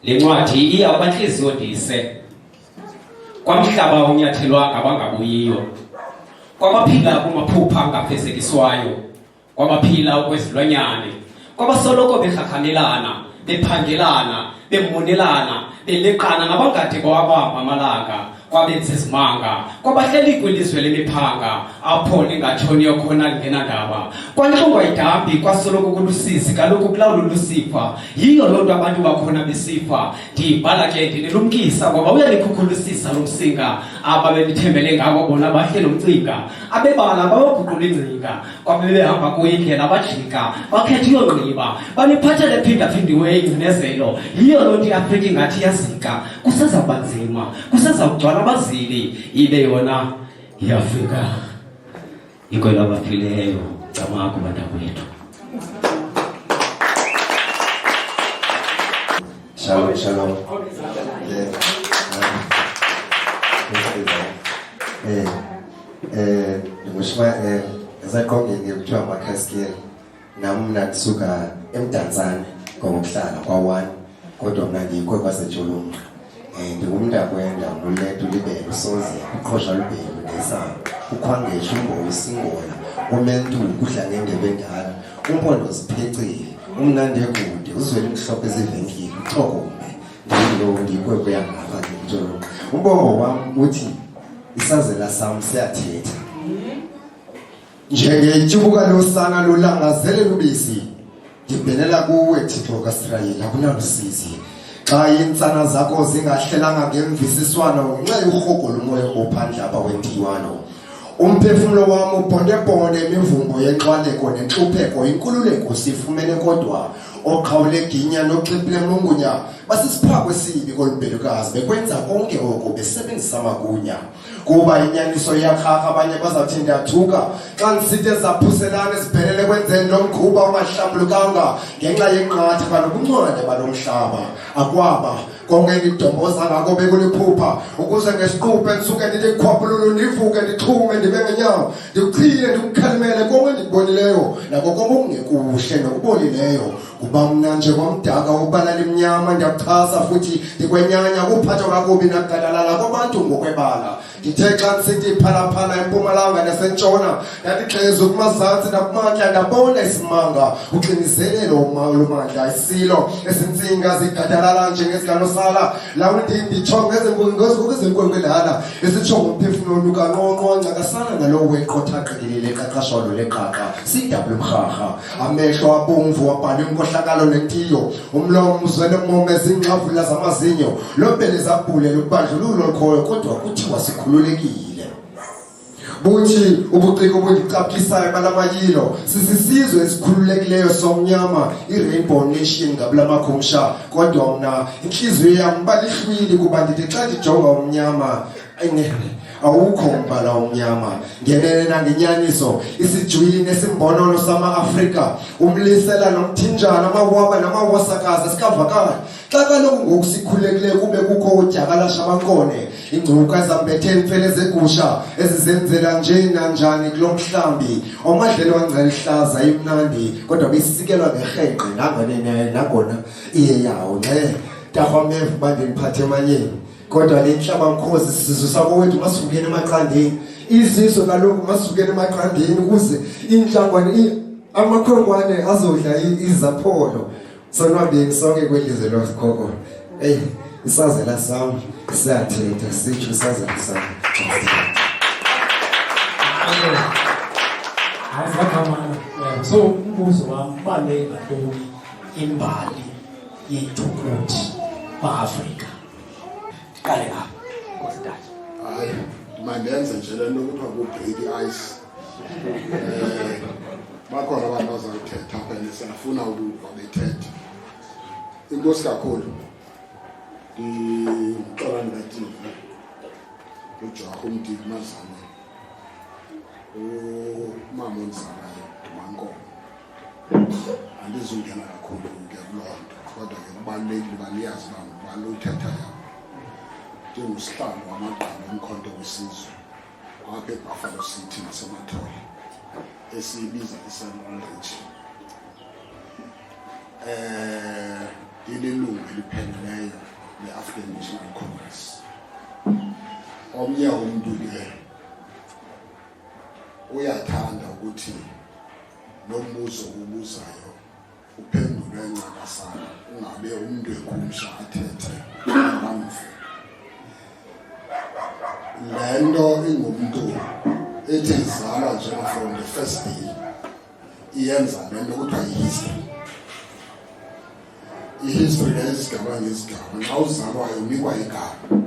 Le ncwadi iya kwanhliziyo ndise. Kwamhlaba unyathelwa abangabuyiyo. Kwabaphila kumaphupha angafezekiswayo. Kwabaphila okwezilwanyane. Kwabasoloko behakhanelana, bephangelana, bemonelana, beleqana nabangade bawabamba amalanga. Kwabenza isimanga, kwabahleli kwilizwe lemiphanga, apho lingatshoniyo khona lingenandaba. Kwantlungwa idambi, kwasoloko kulusizi, kaloku kulawulo lusifa. Yiyo loo nto abantu bakhona besifa. Ndibhala ke ndinilumkisa, ngoba uyalikhukulisisa lo msinga. Aba belithembele ngabo bona bahle nomcinga. Abebala babaguqula ingcinga, kwabebehamba kuyo indlela bajika, bakhetha iyonxiba, baniphathele phindaphindiweyo ingcinezelo. Yiyo loo nto iAfrika ingathi iyazika, kusezawuba nzima, kusezawugcwala abazili, ibe yona iAfrika ikwela abafileyo. Camako bantakwethu. Shalom, shalom. Ngishwa ezakhonge ngikuthiwa amaKhaskil nami ndisuka eMdantsane ngokuhlala kwa1 kodwa mina ngikho kwaseJolunga. Ndingumntakwenda ngulethu libele usoze uqhosha libele ngesana ukhwangesha umbobo isingola umentu kudla ngendebe endala umpondo siphecile umnandi ekude uzwele imhlophe ezivenkile uxokome ndilo ngikwe yangapha ngeNtsholo. Umbongo wami uthi isazela sami siyathetha njengetshubuka losana lolangazele lubisi ngibhenela kuwe Thixo kaSirayeli akunalusizi. Xa insana zakho zingahlelanga ngemvisiswano ngenxa yohogo lomoya ophandle apha wentiwano. Umphefumulo wami ubhonde-bhonde imivumbo yenxwaleko nenhlupheko inkululeko sifumene kodwa oqhawule ginya noxipile mlungunya basisiphako esibi kolubhelukazi bekwenza konke oko besebenzisa amagunya. Kuba inyaniso iyakharha abanye bazawuthi ndiyathuka xa ndisithe zaphuselana ezibhenele kwenzeni lo mkhuba ungahlambulukanga ngenxa yenqatha kanobuncwane balo mhlaba. Akwaba konke ndidomboza ngako bekuliphupha ukuze ngesiquphe ndisuke ndikhwaphululu ndivuke ndixhume ndibe ngenyawo ndikuchile ndikukhalimele konke ndikubonileyo nako konke okungekuhle nokubolileyo. Kuba mna nje kwamdaka ubalala imnyama ndiyakuchasa futhi ndikwenyanya ukuphathwa kakubi nakugadalala kwabantu ngokwebala. Ndithe xa ndisithi phalaphala empumalanga nasentshona ndandigxeza kumazantsi nakumantla ndabona isimanga uxinizelelo lomandla isilo esintsinga zigadalala njengezikanosala lawo nditsho ngezenkwenkwe esitsho ngomphefumulo lukanqonqo ncakasana nalowo weqothaqelile qaqasholo leqaqa sidabula umrharha amehlo abomvu wabhala inkohlakalo nentiyo umlomo uzwele momo ezingxavula zamazinyo lobele zabhule lubandlululo likhoyo kodwa kuthiwa sikhululekile. Buthi ubuciko obundicaphilisayo balamayilo sisisizwe esikhululekileyo somnyama i-Rainbow Nation ngabula makhumsha kodwa mna inhliziyo yami balihlwili kuba ndithi xa ndijonga umnyama awukho umbala omnyama ngenene nangenyaniso isijwili nesimbonono sama-Afrika umlisela nomthinjana amawaba namawasakazi sikavakala xa kaloku ngoku sikhulekileyo kube kukho udyakalasha bankone ingcuka ezambethe imfele zegusha ezizenzela nje nanjani kulo mhlambi omadlelo wangcela ihlaza imnandi kodwa besikelwa ngerhenqe nangona iye yawo tarhwamevu bandiniphathe emanyeni kodwa le nhlaba mkhosi sizwe sakowethu masivukeni emaqandeni izizwe kaloku masivukeni emaqandeni ukuze inhlangwane amakhwenkwane azodla izapholo sonwabeni sonke kwelizwe losikoko. Isazela sami siyathetha sitsho isazela sami. So umbuzo wami ubaluleke kakhulu imbali yethu kuthi ba-Afrika. Qale ngapha nkosikazi. Hayi mandenze nje lento kuthiwa ku-break ice. Bakhona abantu bazawuthetha apha siyafuna ukuva bethetha. Inkosi kakhulu ngicela ndingathini uJahu Mdiki Mazana umama onzalayo Mankomo andizungena kakhulu ngekuloo nto kodwa ke kubalulekile baliyazi baluthethayo njengoSihlalo wamagqaba omkhonto wesizwe apha eBuffalo City naseMathole esiyibiza iCentral Region. ililungu elipheleleyo le-African National Congress. Omnye umuntu ke uyathanda ukuthi lo mbuzo ubuzayo uphendulwe ncakasana, ungabe umuntu ekhumsha athethe ngamva. Lento ingumuntu ethi izalwa nje from the first day iyenza lento kuthiwa i-history. I-history lezigaba ngezigaba, nxa uzalwayo unikwa igama,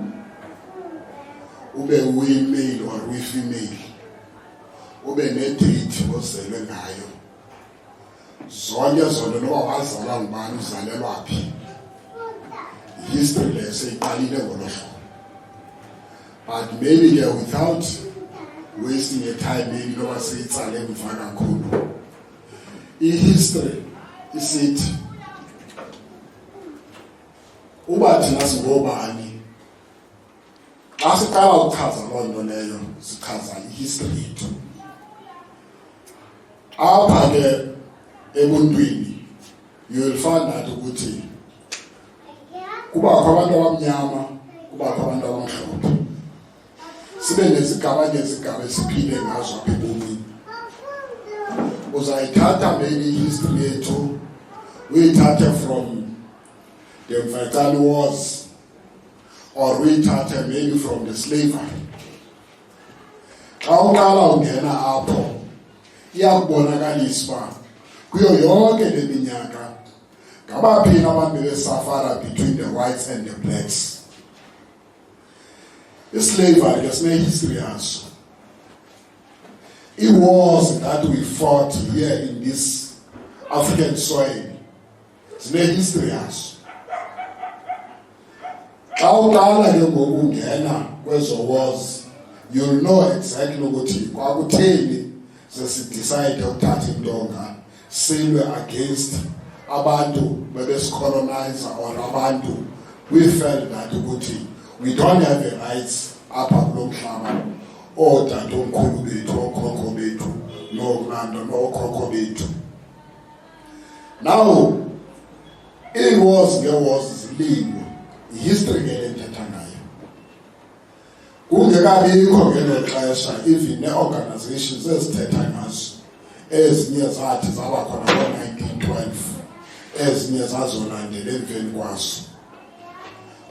ube uyi-male or uyi-female, ube ne-date ozelwe ngayo, zonke zonto noba wazalwa ngubani, uzalelwa phi. I-history le seyiqalile ngolo hlobo. But maybe without wasting your time, maybe noba seyitsale emva kakhulu, i-history isithi uba thina singobani, xa siqala ukuchaza loo nto leyo sichaza i-history yethu. Apha ke ebuntwini you will find that ukuthi kubakho abantu abamnyama, kubakho abantu abamhlophe, sibe nezigaba ngezigaba esiphile ngazo apha ebomini. Uzayithatha maybe i-history yethu uyithathe from the Mfecane Wars, or uyithathe maybe from the slavery. Xa uqala ungena apho iyakubonakalisa uba kuyo yonke le minyaka ngabaphini abantu besafara between the whites and the blacks. Islavery ke sine-history yaso. I-wars that we fought here in this African soil zine-history yaso. Xa uqala ke ngokungena kwezo wars, you'll know exactly ukuthi kwakutheni sesidecide ukuthatha intonga silwe against abantu bebesicolonizer, or abantu we felt that ukuthi we don't have the rights apha kulo mhlaba, ootatomkhulu bethu, ookhokho bethu, noonqando nookhokho bethu. Now ii-wars ngee-wars ziliwe, i-history ke enthetha ngayo. Kungekabikho ngelo xesha even nee-organizations ezithetha ngazo, ezinye zathi zaba khona ngo-1912, ezinye zazolandela emveni kwazo.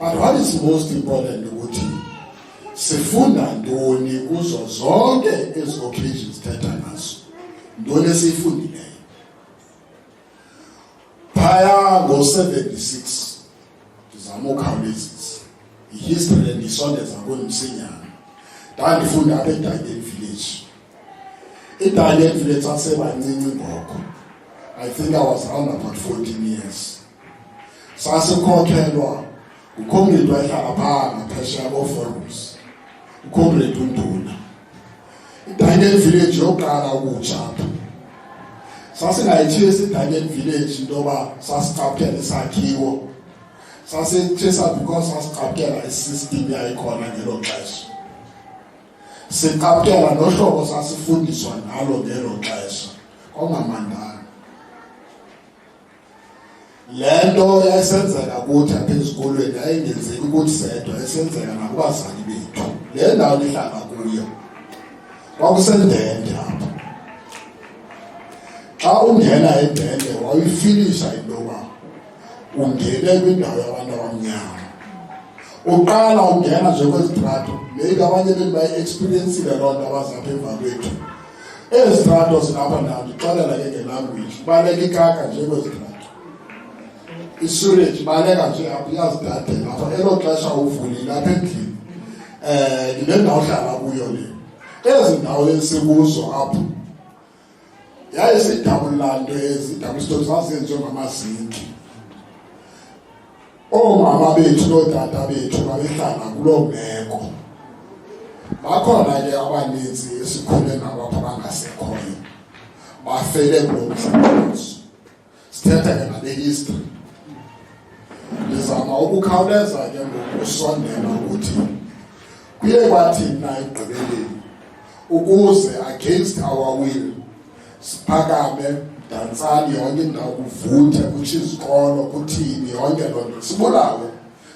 But what is most important ukuthi sifunda ntoni kuzo zonke ezi occasions thetha ngazo, ntoni esiyifundileyo. Phaya ngo-76 ndizama ukhawulezisa i-history endiyisondeza kuMsinyana, ndandifunda apha eDanyeni Village. IDanyeni Village sasebancinci ngoko, I think I was around about 14 years. Sasikhokhelwa uComrade wayehlala phaa ngaphesheya kooForums, uComrade uNduna. IDanyeni Village yokuqala ukutsha apha, sasingayithiyisi iDanyeni Village into yoba sasicaphukela isakhiwo, sasithisa because sasicaphukela isystem yayikhona ngelo xesha, sicaphukela nohlobo sasifundiswa ngalo ngelo xesha, kwakungamandana. Le nto yayisenzeka kuthi apha ezikolweni yayingenzeki ukuthi sedwa, yayisenzeka nakubazali bethu. Le ndawo ndihlala kuyo kwakusendende apha. Xa ungena endende wayifinisha into yoba ungene kwindawo yabantu abamnyama. Uqala ungena nje kwezitrato, maybe abanye bethu bayi-experiencile loo nto abazapha emva kwethu. Ezi trato zilapha ndawo ndixelela ke ngelanguage, baleka ikaka nje kwezitrato. Isurage baleka nje apha iyazidadela apha, elo xesha uvulile apha endlini. Yile ndawo uhlala kuyo le. Ezi ndawo esikuzo apho yayizidabulando ezidabulistoni zazenziwe ngamazinki. Oomama bethu nootata bethu babehlala kuloo meko. Bakhona ke abaninzi esikhule nabo apha bangasekhoyo, bafele kuloo msebenzi. Sithetha ke ngale history. Ndizama ukukhawuleza ke ngokusondela ukuthi kuye kwathi na ekugqibeleni ukuze against our will siphakame dansani yonke indawo kuvuthe kutsho izikolo kuthini yonke loo nto sibulawe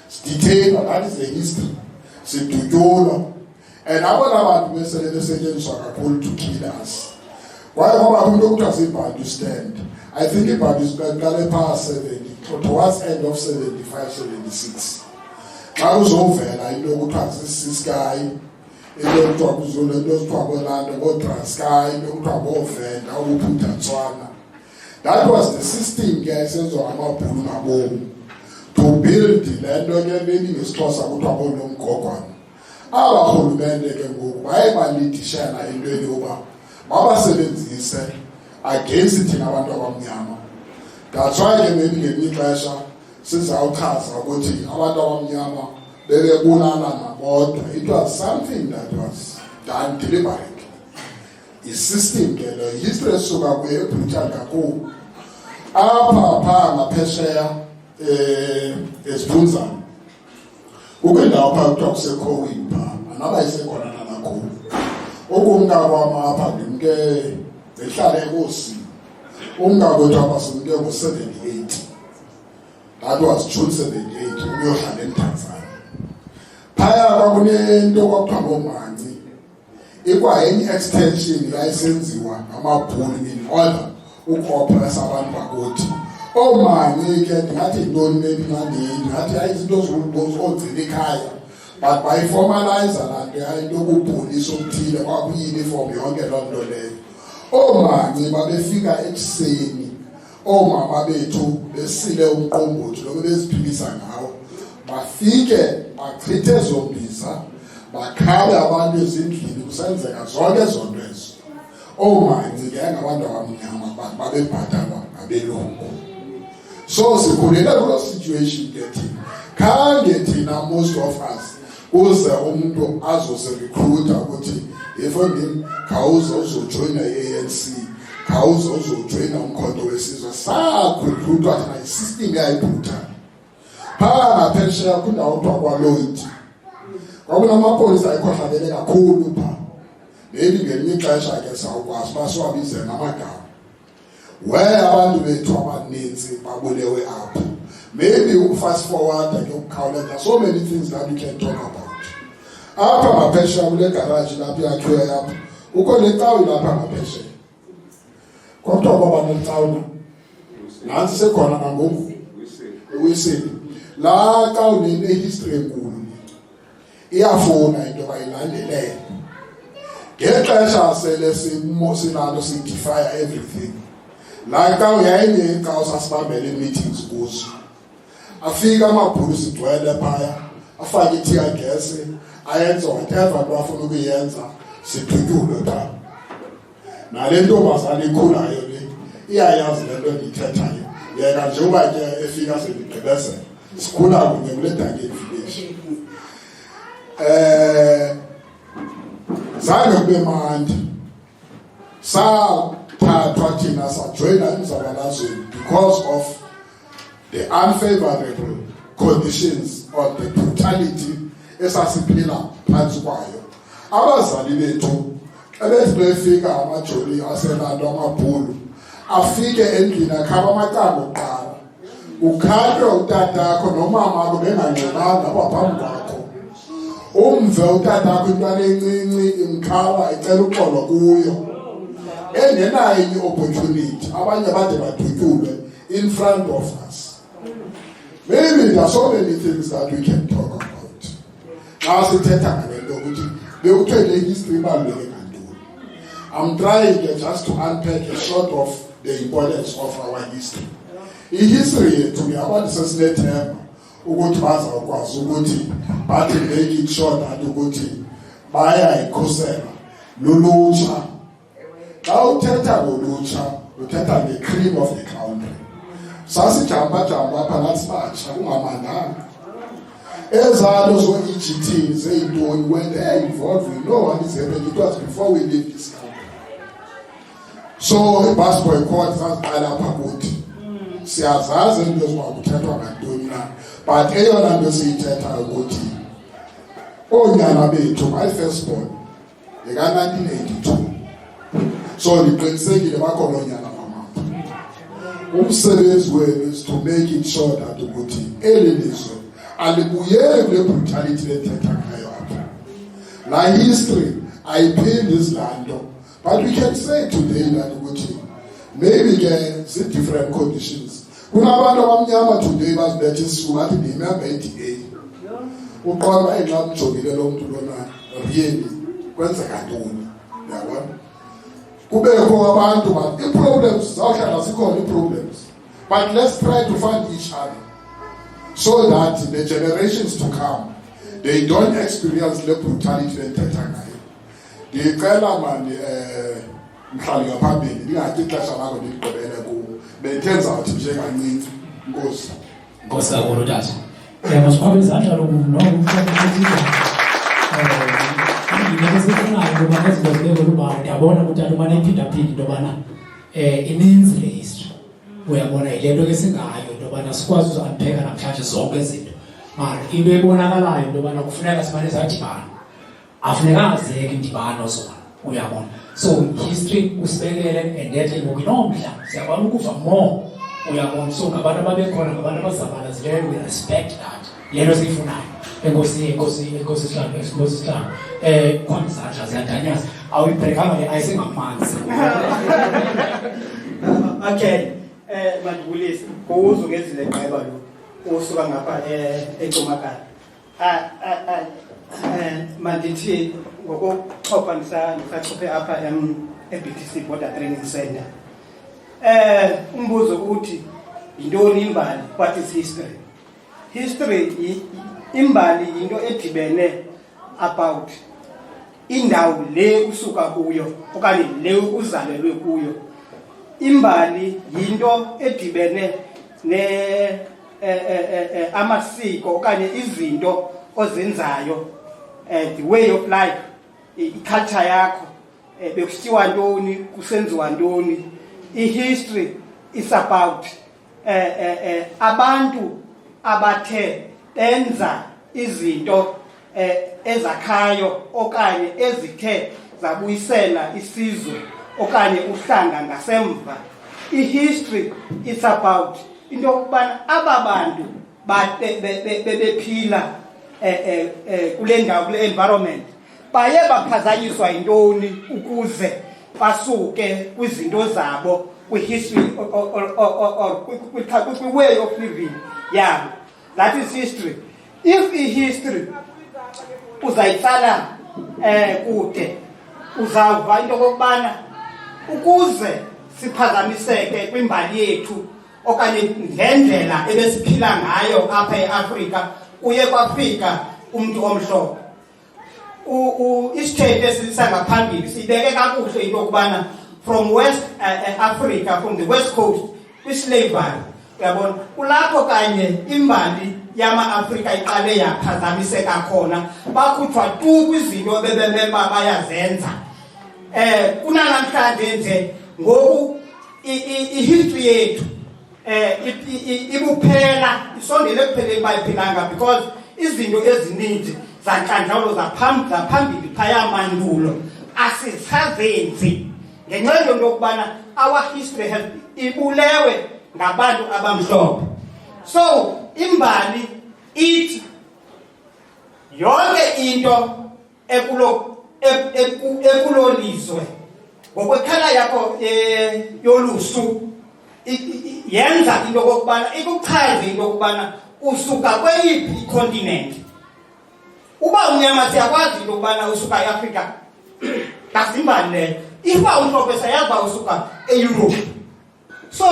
siditheyinwa. That is the history. Sidutyulwa and abona bantu besele besetyenziswa kakhulu to kill us. Kwaye kwaba kumntu okuthiwa ziBantu stand. I think iBantu siqale phaa 70 towards end of 75-76. Xa uzovela into yokuthiwa ziCiskei, into yokuthiwa kuZulu, into yokuthiwa kweLando, ngooTranskei, into yokuthiwa ngoVenda, uPhuthatswana. That was the system ke esenziwa ngamabhulu mabomu to build le nto ke ngesixhosa kuthiwa ngoonomgogwana. Abarhulumente ke ngoku baye balidishela entweni yoba babasebenzise against thina abantu abamnyama. That's why ke maybe ngelinye ixesha sizawuchaza ukuthi abantu abamnyama bebebulala bodwa. It was something that was done deliberately. I-system ke le history esuka kuyo ebrutal kakhulu. Apha phaa ngaphesheya esiphunzana ukwendawo phaa kuthiwa kusekhowini phaa anaba isekhona nanakhulu. Umntakwam apha ndimke behlala enkosini. Umntakwethu apha simke ngo-78. That was June 78 uyohlala eTanzania. Phaya kwakunento kwakuthiwa ngoomanci. Ikwayenye extension yayisenziwa ngamabhulu in order ukuoppressa abantu bakuthi. Oomanci ke ndingathi yintoni maybe ndingathi ayizinto zogcina ikhaya but bayiformalize laa nto yayinto yokubhulisa okuthile kwakuyuniform yonke loo nto leyo. Oomanci babefika ekuseni, oomama bethu besile umqombothi lo beziphilisa ngawo, bafike bachithe ezo mbiza bakhabe abantu ezindlini kusenzeka zonke ezo nto ezo. Oomanci ke ngabantu abamnyama babebhatalwa ngabelungu. So sikhulela kuloo situation ke thina. Khange thina most of us kuze umuntu azose-recruiter ukuthi efondini khawuze uzojoyina i-ANC, khawuze uzojoyina umkhonto wesizwe. Sakhuluthwa thina i-system yayibhutal. Phaa ngaphesheya kwindawo kuthiwa kwaLloyd kwakunamapolisa ayekhohlakele kakhulu phaa. Maybe ngelinye ixesha ke sawukwazi uba siwabize namagama. Where abantu bethu abaninzi babulewe apho. Maybe fast forward ke ukukhawuleza, so many things that we can talk about. Apha ngaphesheya kule garage lapho yakhiwe yapha ukho lecawu lapha ngaphesheya. Kodwa kwaba necawu nansi sekhona nangoku uwisile. La cawu history enkulu. Iyafuna into bayilandelele. Ngexesha sele sinalo sidefy everything. La cawu yayinye icawu sasibambele meetings kuzo. Afika amabhulu sigcwele phaya, afake i-tear gas, ayenze whatever nto afuna ukuyenza, sidhutyulwe phaa. Nale ntombazana ikhulayo le iyayazi le nto ndiyithethayo. Yeka nje uba ke efika sendigqibezela sikhula kunye kule Dangeni village. Zange kube mandi. Sathathwa thina sajoyina emzabalazweni because of the unfavorable conditions or the brutality esasiphila phantsi kwayo. Abazali bethu ebethi befika amajoli aseLando amabhulu afike endlini akhaba amacango kuqala, ukhatywe utatakho nomamakho bengangxolanga apha phambi kwakho. Umve utatakho intwana encinci imkhala ecela uxolo kuyo engenayo enye opportunity, abanye bade badutyulwe in front of us. Maybe there are so many things that we can talk about. Now sithetha ngale nto ukuthi bewuthele history ibaluleke ngantoni. I'm trying just to unpack a short of the importance of our history. I-history yethu yabantu sesinethemba ukuthi bazawukwazi ukuthi bathi make it sure that ukuthi bayayikhusela lulutsha. Xa uthetha ngolutsha uthetha nge-cream of the country. Sasijamba apha nathi batsha kungamandanga. Ezalo zo-EGT zeyintoni, when they are involved, we know what is happening. It was before we leave this country. So i-bus boycott zaziqala apha kuthi. Siyazazi into ezimakuthethwa ngantoni na, but eyona nto siyithethayo ukuthi oonyana bethu my firstborn eka-1982. So ndiqinisekile bakhona oonyana bamapha. umsebenzi wenu is to make it sure that ukuthi elilizwe alibuyele kule brutality lethetha ngayo apha. La history ayiphindi izilando, but we can say today that ukuthi maybe ke different conditions. Kunabantu abamnyama today bazibethe isisuka athi ngimember iDA. Uqonda enxa umjogile lo muntu lona really kwenzeka ntoni, yabona? Kubekho abantu but i-problems zawuhlala zikhona i-problems, but let's try to find each other so that the generations to come they don't experience the brutality lethetha ngayo. Ngicela manje mhlali ngaphambili lingathi ixesha lakho liqobele ku bentenza ukuthi nje kancinci. Nkosi. Nkosi kakhulu tata. Masiqhubhe izandla uyabona ukuthi alumane iphindaphindi into yobana ininzi le history. Uyabona yilento ke singayo into yobana sikwazi uzapheka namhlanje zonke izinto. Mara into ebonakalayo into yobana kufuneka simane sadibana. Afuneka azeke indibano zona. Uyabona. So history usibekele endehle ngokunomdla. Siyakwazi ukuva more. Uyabona. So ngabantu ababekhona ngabantu abazabalazileyo, we respect that. Lento siyifunayo. Enkosi sihlalo. Khona izandla ziyadanyaza. Awuyibhekanga le ayisengamanzi. Okay. Madibulisi, kuzo ngezile gqeba lo. Usuka ngapha eComakala. Mandithi ngokuxhopha nisachophe apha eBTC Border Training Center. Umbuzo uthi yintoni imbali? What is history? History imbali into edibene about indawo le usuka kuyo okanye le uzalelwe kuyo. Imbali into edibene ne amasiko okanye izinto ozenzayo, the way of life, iculture yakho, bekusithiwa ntoni, kusenziwa ntoni. History is about abantu abathe benza izinto ezakhayo okanye ezithe zabuyisela isizwe okanye uhlanga ngasemva. History is about into yokubana aba bantu bebephila kule ndawo, kule environment, baye baphazanyiswa yintoni ukuze basuke kwizinto zabo, kwi-history or kwi-way of living yabo. That is history. If history uzayitsala kude, uzawuva into yokubana ukuze siphazamiseke kwimbali yethu okanye ngendlela ebesiphila ngayo apha eAfrika, kuye kwafika umuntu omhlophe. Isithethe esisangaphambili sibeke kakuhle into yokubana from West Africa, from the West Coast, kwislavery. Uyabona, kulapho kanye imbali yama-Afrika iqale yaphazamiseka khona, bakhutshwa tu kwizinto bebemeba bayazenza. Kunanamhlanje nje ngoku i-history yethu ibuphela, isondele ekupheleni bayiphilanga, because izinto ezininzi zanhlanjalo zaphambili phaya mandulo asisazenzi ngenxa yento yokubana our history has ibulewe ngabantu abamhlophe. So imbali ithi yonke into ekulolizwe ngokwekhala yakho yolusu yenza into yokubana ikuchaze into yokubana usuka kweyiphi icontinent. Uba umnyama siyakwazi into yokubana usuka eAfrika, that's imbali leyo. Ifa umhlophe sayazi usuka eEurope. So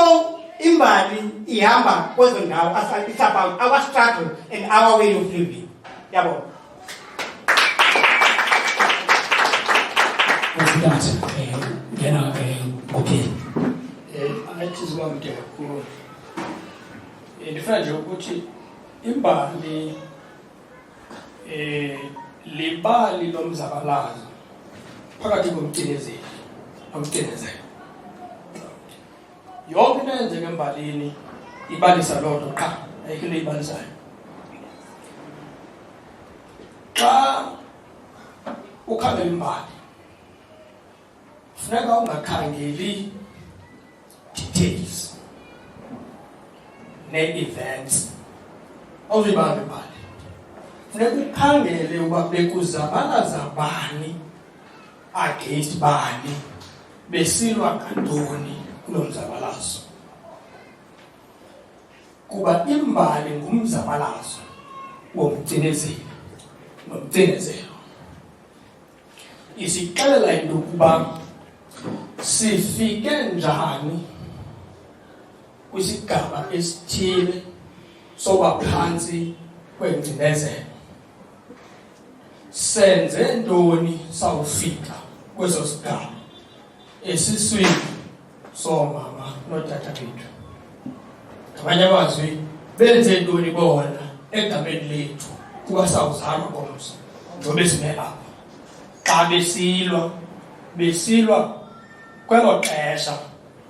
imbali ihamba kwezo ndawo, it's about our struggle and our way of living. Yabo. Ngena okay. Athi zibamde kakhulu. Ndifuna nje ukuthi imbali libali lomzabalazo phakathi komcinezeli nomcinezelo. Yonke into eyenzeka embalini ibalisa loo nto qha, ayikho into eyibalisayo. Xa ukhangela imbali funeka ungakhangeli details, nee-events awuzibambe imali funeka ukhangele uba bekuzabalaza bani against bani besilwa ngantoni kulo mzabalazo kuba imbali ngumzabalazo womcinezeli nomcinezelo isixelela into ukuba sifike njani kwisigaba esithile soba phantsi kwengcinezelo senze ntoni sawufika kweso sigaba esiswini soomama nootata bethu ngamanye amazwi benze ntoni bona egameni lethu kuba sawuzalwa komso njobe sime apha xa besilwa kwelo xesha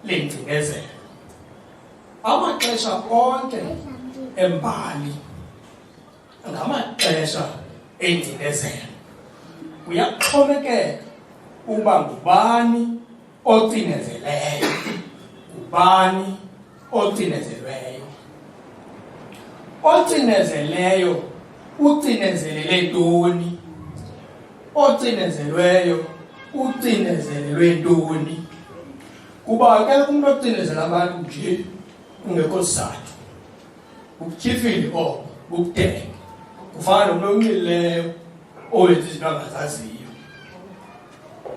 lengcinezelo amaxesha onke embali ngamaxesha engcinezelo kuyaxhomekeka uba ngubani ocinezeleyo ngubani ocinezelweyo ocinezeleyo ucinezelele ntoni ocinezelweyo ucinezelelwe ntoni kuba ke umuntu ocinezela abantu nje kungekho sizathu ukutyhifile oko ukudeka kufana nomntu onxilileyo owenza izinto angazaziyo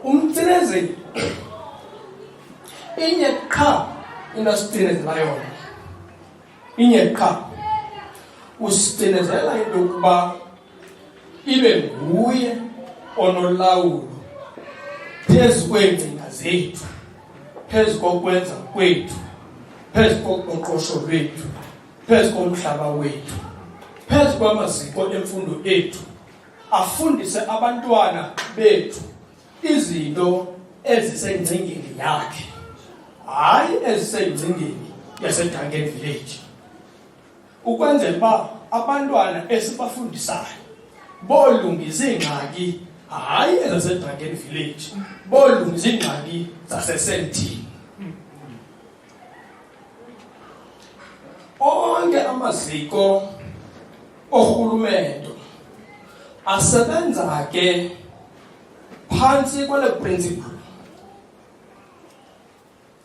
umcinezeli inye qha into asicinezela yona inye qha usicinezela into yokuba ibe nguye onolawulo phezu kweengcinga zethu phezu kokwenza kwethu phezu koqoqosho lwethu phezu komhlaba wethu phezu kwamaziko emfundo ethu afundise abantwana bethu izinto ezisengcingeni yakhe hayi ezisengcingeni yaseDuncan Village ukwenzela uba abantwana esibafundisayo bolungisa iingxaki hayi ezaseDuncan Village bolungisa iingxaki zasesentini onke amaziko orhulumento asebenza ke phantsi kwale principle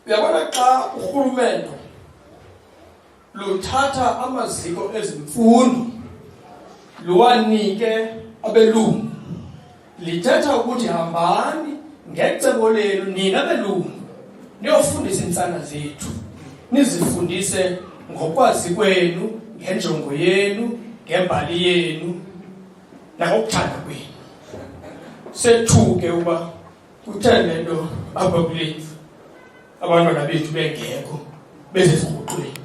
uyabona xa urhulumento luthatha amaziko ezimfundo luwanike abelungu lithetha ukuthi hambani ngecebo lenu nina belungu niyofundisa iintsana zethu nizifundise ngokwazi kwenu ngenjongo yenu ngembali yenu nakokuthanda kwenu sethuke uba kutheni le nto apha kulethu abantwana bethu bengekho bezeziguqweni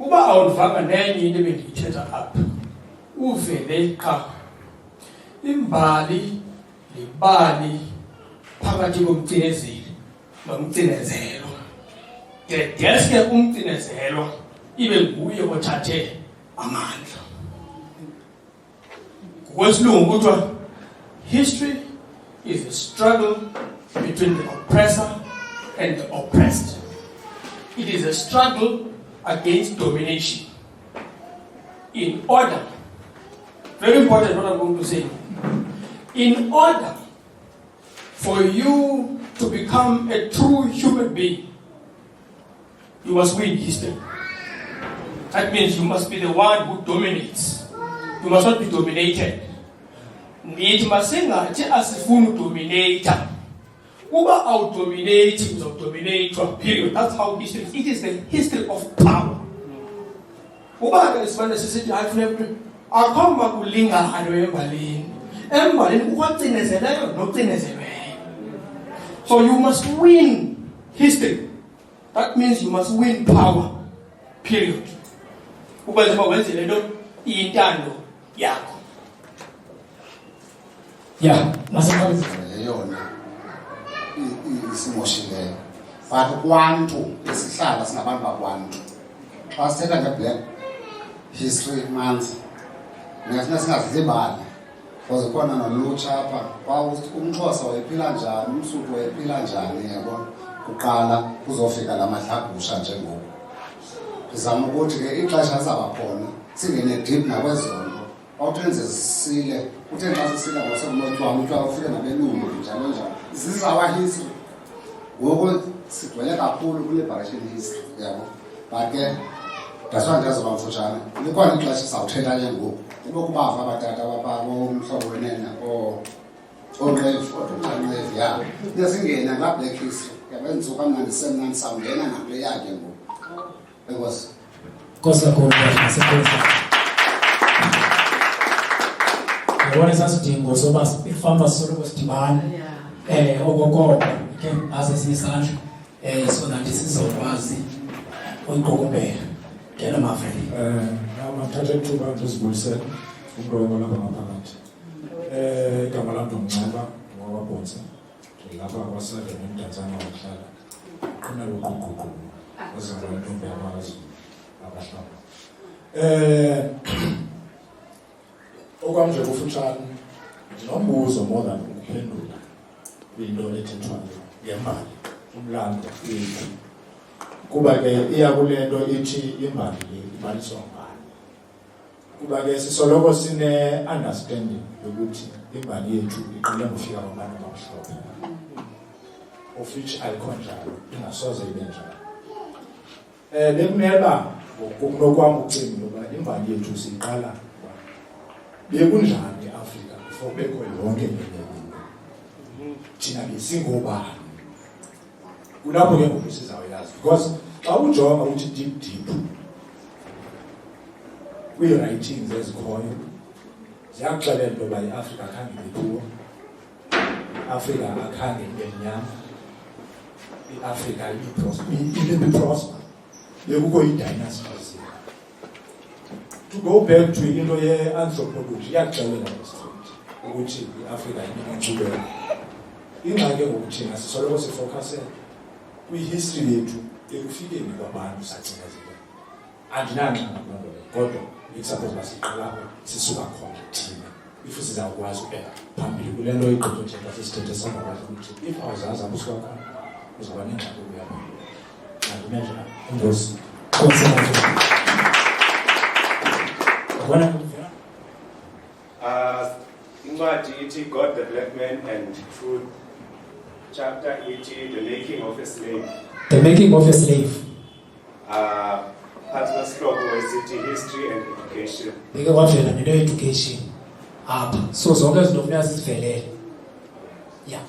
uba awundivanga nenye into ebendiyithetha apha uvele qha imbali libali phakathi komcinezeli nomcinezelo deske umcinezelwa ibe nguye othathe amandla ngokwesilungu kuthiwa history is a struggle between the oppressor and the oppressed. It is a struggle against domination. In order, very important what I'm going to say, in order for you to become a true human being, you must win history. That means you must be the one who dominates. You must not be dominated. Nithi masingathi asifuni udominator. Uba awudominate uzodominator, period. That's how history is. It is the history of power. Uba ke sifane sisithi hayi funeka akhomba kulingana embalini. Embalini ukwacinezeleyo nokucinezelweyo. So you must win history. That means you must win power. Period. Ukwenza uba wenze le nto iyintando yakho. Yeah, masikhazi yeyona isimoshileyo but kwantu esihlala singabantu bakwantu xa sithetha nge-Black History Month ngingathina singazilibali because khona nolutsha apha umXhosa wayephila njani umSuthu wayephila njani yabona kuqala kuzofika la mahlagusha njengoku Sizama ukuthi ke ixesha lizaba khona singene deep nakwezonto. Awuthenze sisile, uthe xa sisila ngosekumothiwa uthiwa ufike nabelungu njalo njalo. Zizawa history. Ngoku sigcwele kakhulu kule-liberation history yabo. But ke daswa ndazoba mfutshane. Likhona ixesha sizawuthetha ke ngoku. Ibokubava abatata umhlobo wenene oNqevu oDr. ya. Nesingena la black history. Yabenza kamnandi semnandi sawungena nakule yakhe ngoku. Because Kosa khona sekonza. Yabona sasidingo soba ifama soloko sidibana okokoko ke asesisandla so that sizokwazi ukuqoqobela ngena mafeli. Namathatha ithuba ndizibulisele umntu lapha ngaphakathi. Igama lam ndingceba ngokwabonsa. Lapha kwaSaturday nemdantsana wahlala. Khona lokuguquko. Uzaba intombi yamazi abahlala. Okwamnje kufutshane ndinombuzo more than ukuphendula into ethethwayo ngembali umlando wethu. Kuba ke iya kule nto ithi imbali ibaliswa ngani. Kuba ke sisoloko sine-understanding yokuthi imbali yethu iqale ngofika kwabantu abamhlophe. Of which ayikho njalo, ingasoze ibe njalo. Bekumele ngokunokwam ucinga ukuba imbali yethu siyiqala bekunjani eAfrika before bekho yonke into. Thina besingobani. Kulapho ke ngoku sizawuyazi because xa ujonga uthi deep kwi-writings ezikhoyo ziyakuxelela into yoba iAfrika akhange ibe-poor, iAfrika akhange ibe mnyama, iAfrika ibe-prosper, bekukho ii-dynasties. To go back to into ye-anthropology iyakuxelela straight ukuthi iAfrika inenkcubeko. Ingxaki ngoku thina sisoloko sifokase kwi-history yethu ekufikeni kwabantu sacinezela. Andinangxaki kuloo nto leyo, kodwa bekusuppose uba siqala sisuka khona thina if sizawukwazi ubheka phambili kule nto igqithothethwa sisithethe sangakwazi ukuthi if awuzazi apho usuka khona uzawuba nengxaki ukuya phambili. Andinenjalo ingozi. Incwadi ithi God the Black Man and Truth, chapter 80, The Making of a Slave. The Making of a Slave. Part of the city history and education. Beke kwavela nento education apha. So zonke izinto kufuneka sizivelele. Yeah.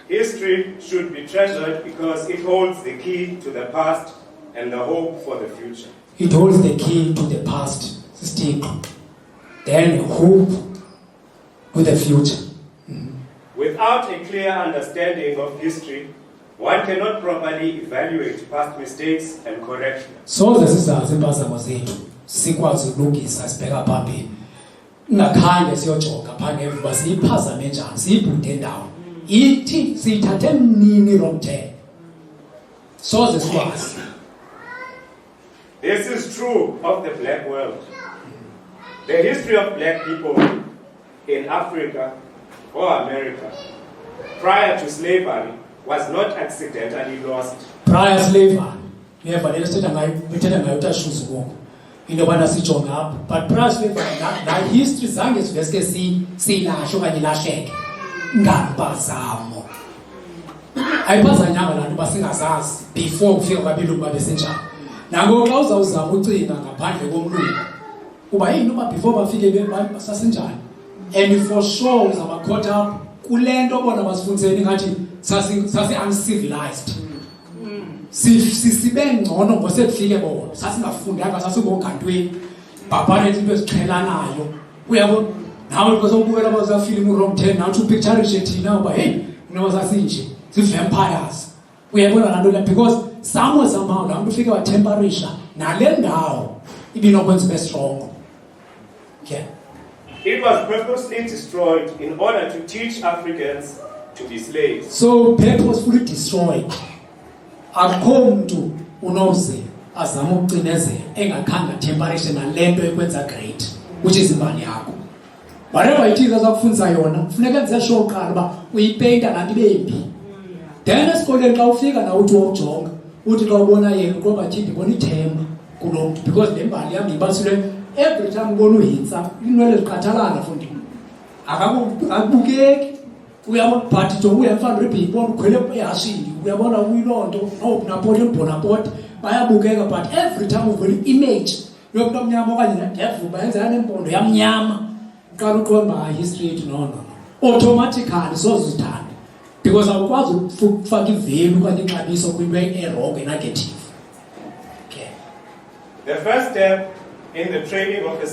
History should be treasured because it holds the key to the past and the hope for the future. It holds the key to the past, sisithixo. Then hope with the future. Without a clear understanding of history, one cannot properly evaluate past mistakes and correct them. Soze sizazi impazamo zethu, sikwazi ukulungisa sibheka phambili. Ngakhange siyojoga phambi ukuba siyiphazame njani, siyibhude ndawo. Ithi siyithathe nini wrong turn. Soze sikwazi. This is true of the black world. The history of black people in Africa or America prior to slavery was not accidentally lost. Prior slavery, never lethetha ngayo utashuza ngoku. Into bana sijonga apha, but prior slavery na history zange siveske silahle okanye lahleke. Ngapazamo. Ayiphazanyanga lanto basingazazi before kufika kwabelungu babesenjani. Nangoku xa uzawuzama ucinga ngaphandle komlungu. Kuba yini uba before bafike basasenjani? And for sure uzaba caught up kule nto bona basifundiseni ngathi sasi uncivilized. Sibe ngcono ngosekufike bona. Sasingafundanga sasingogantweni. Babhane into eziqhelanayo. Uyabo nawe because ubukela baza film wrong turn now to picture it thina uba hey no sasinje vampires. Uyabona lanto la because somewhere somehow la mntu ufike wa temperature nale ndawo ibinokwenza ibe strong. Yeah. It was purposely destroyed in order to teach Africans to be slaves. So purposefully destroyed. Akho mntu unoze azama ukucinezela engakhange temperature nalento ekwenza great which is imbali yakho. Whatever it is azakufundisa yona kufuneka enze sure uqala uba uyipainta kanti bembi. Then esikoleni xa ufika na uthi wokujonga uthi xa ubona yena uqoba thi ndibona ithemba kunomuntu because lembali yami ibasilwe every time ubona uhitsa inwele ziqathalana fundi akabukeki uyabona but jo uyamfana rebhibona ukhwele ehashini uyabona uyilonto no napoli mbonapoti bayabukeka but every time uvela image yomuntu omnyama okanye nedevil bayenza yanempondo yamnyama uqala uqomba history yethu no automatically sozithanda because awukwazi ukufaka ivelu okanye ixabiso kwinto errong negative. Okay, the first step in the training of a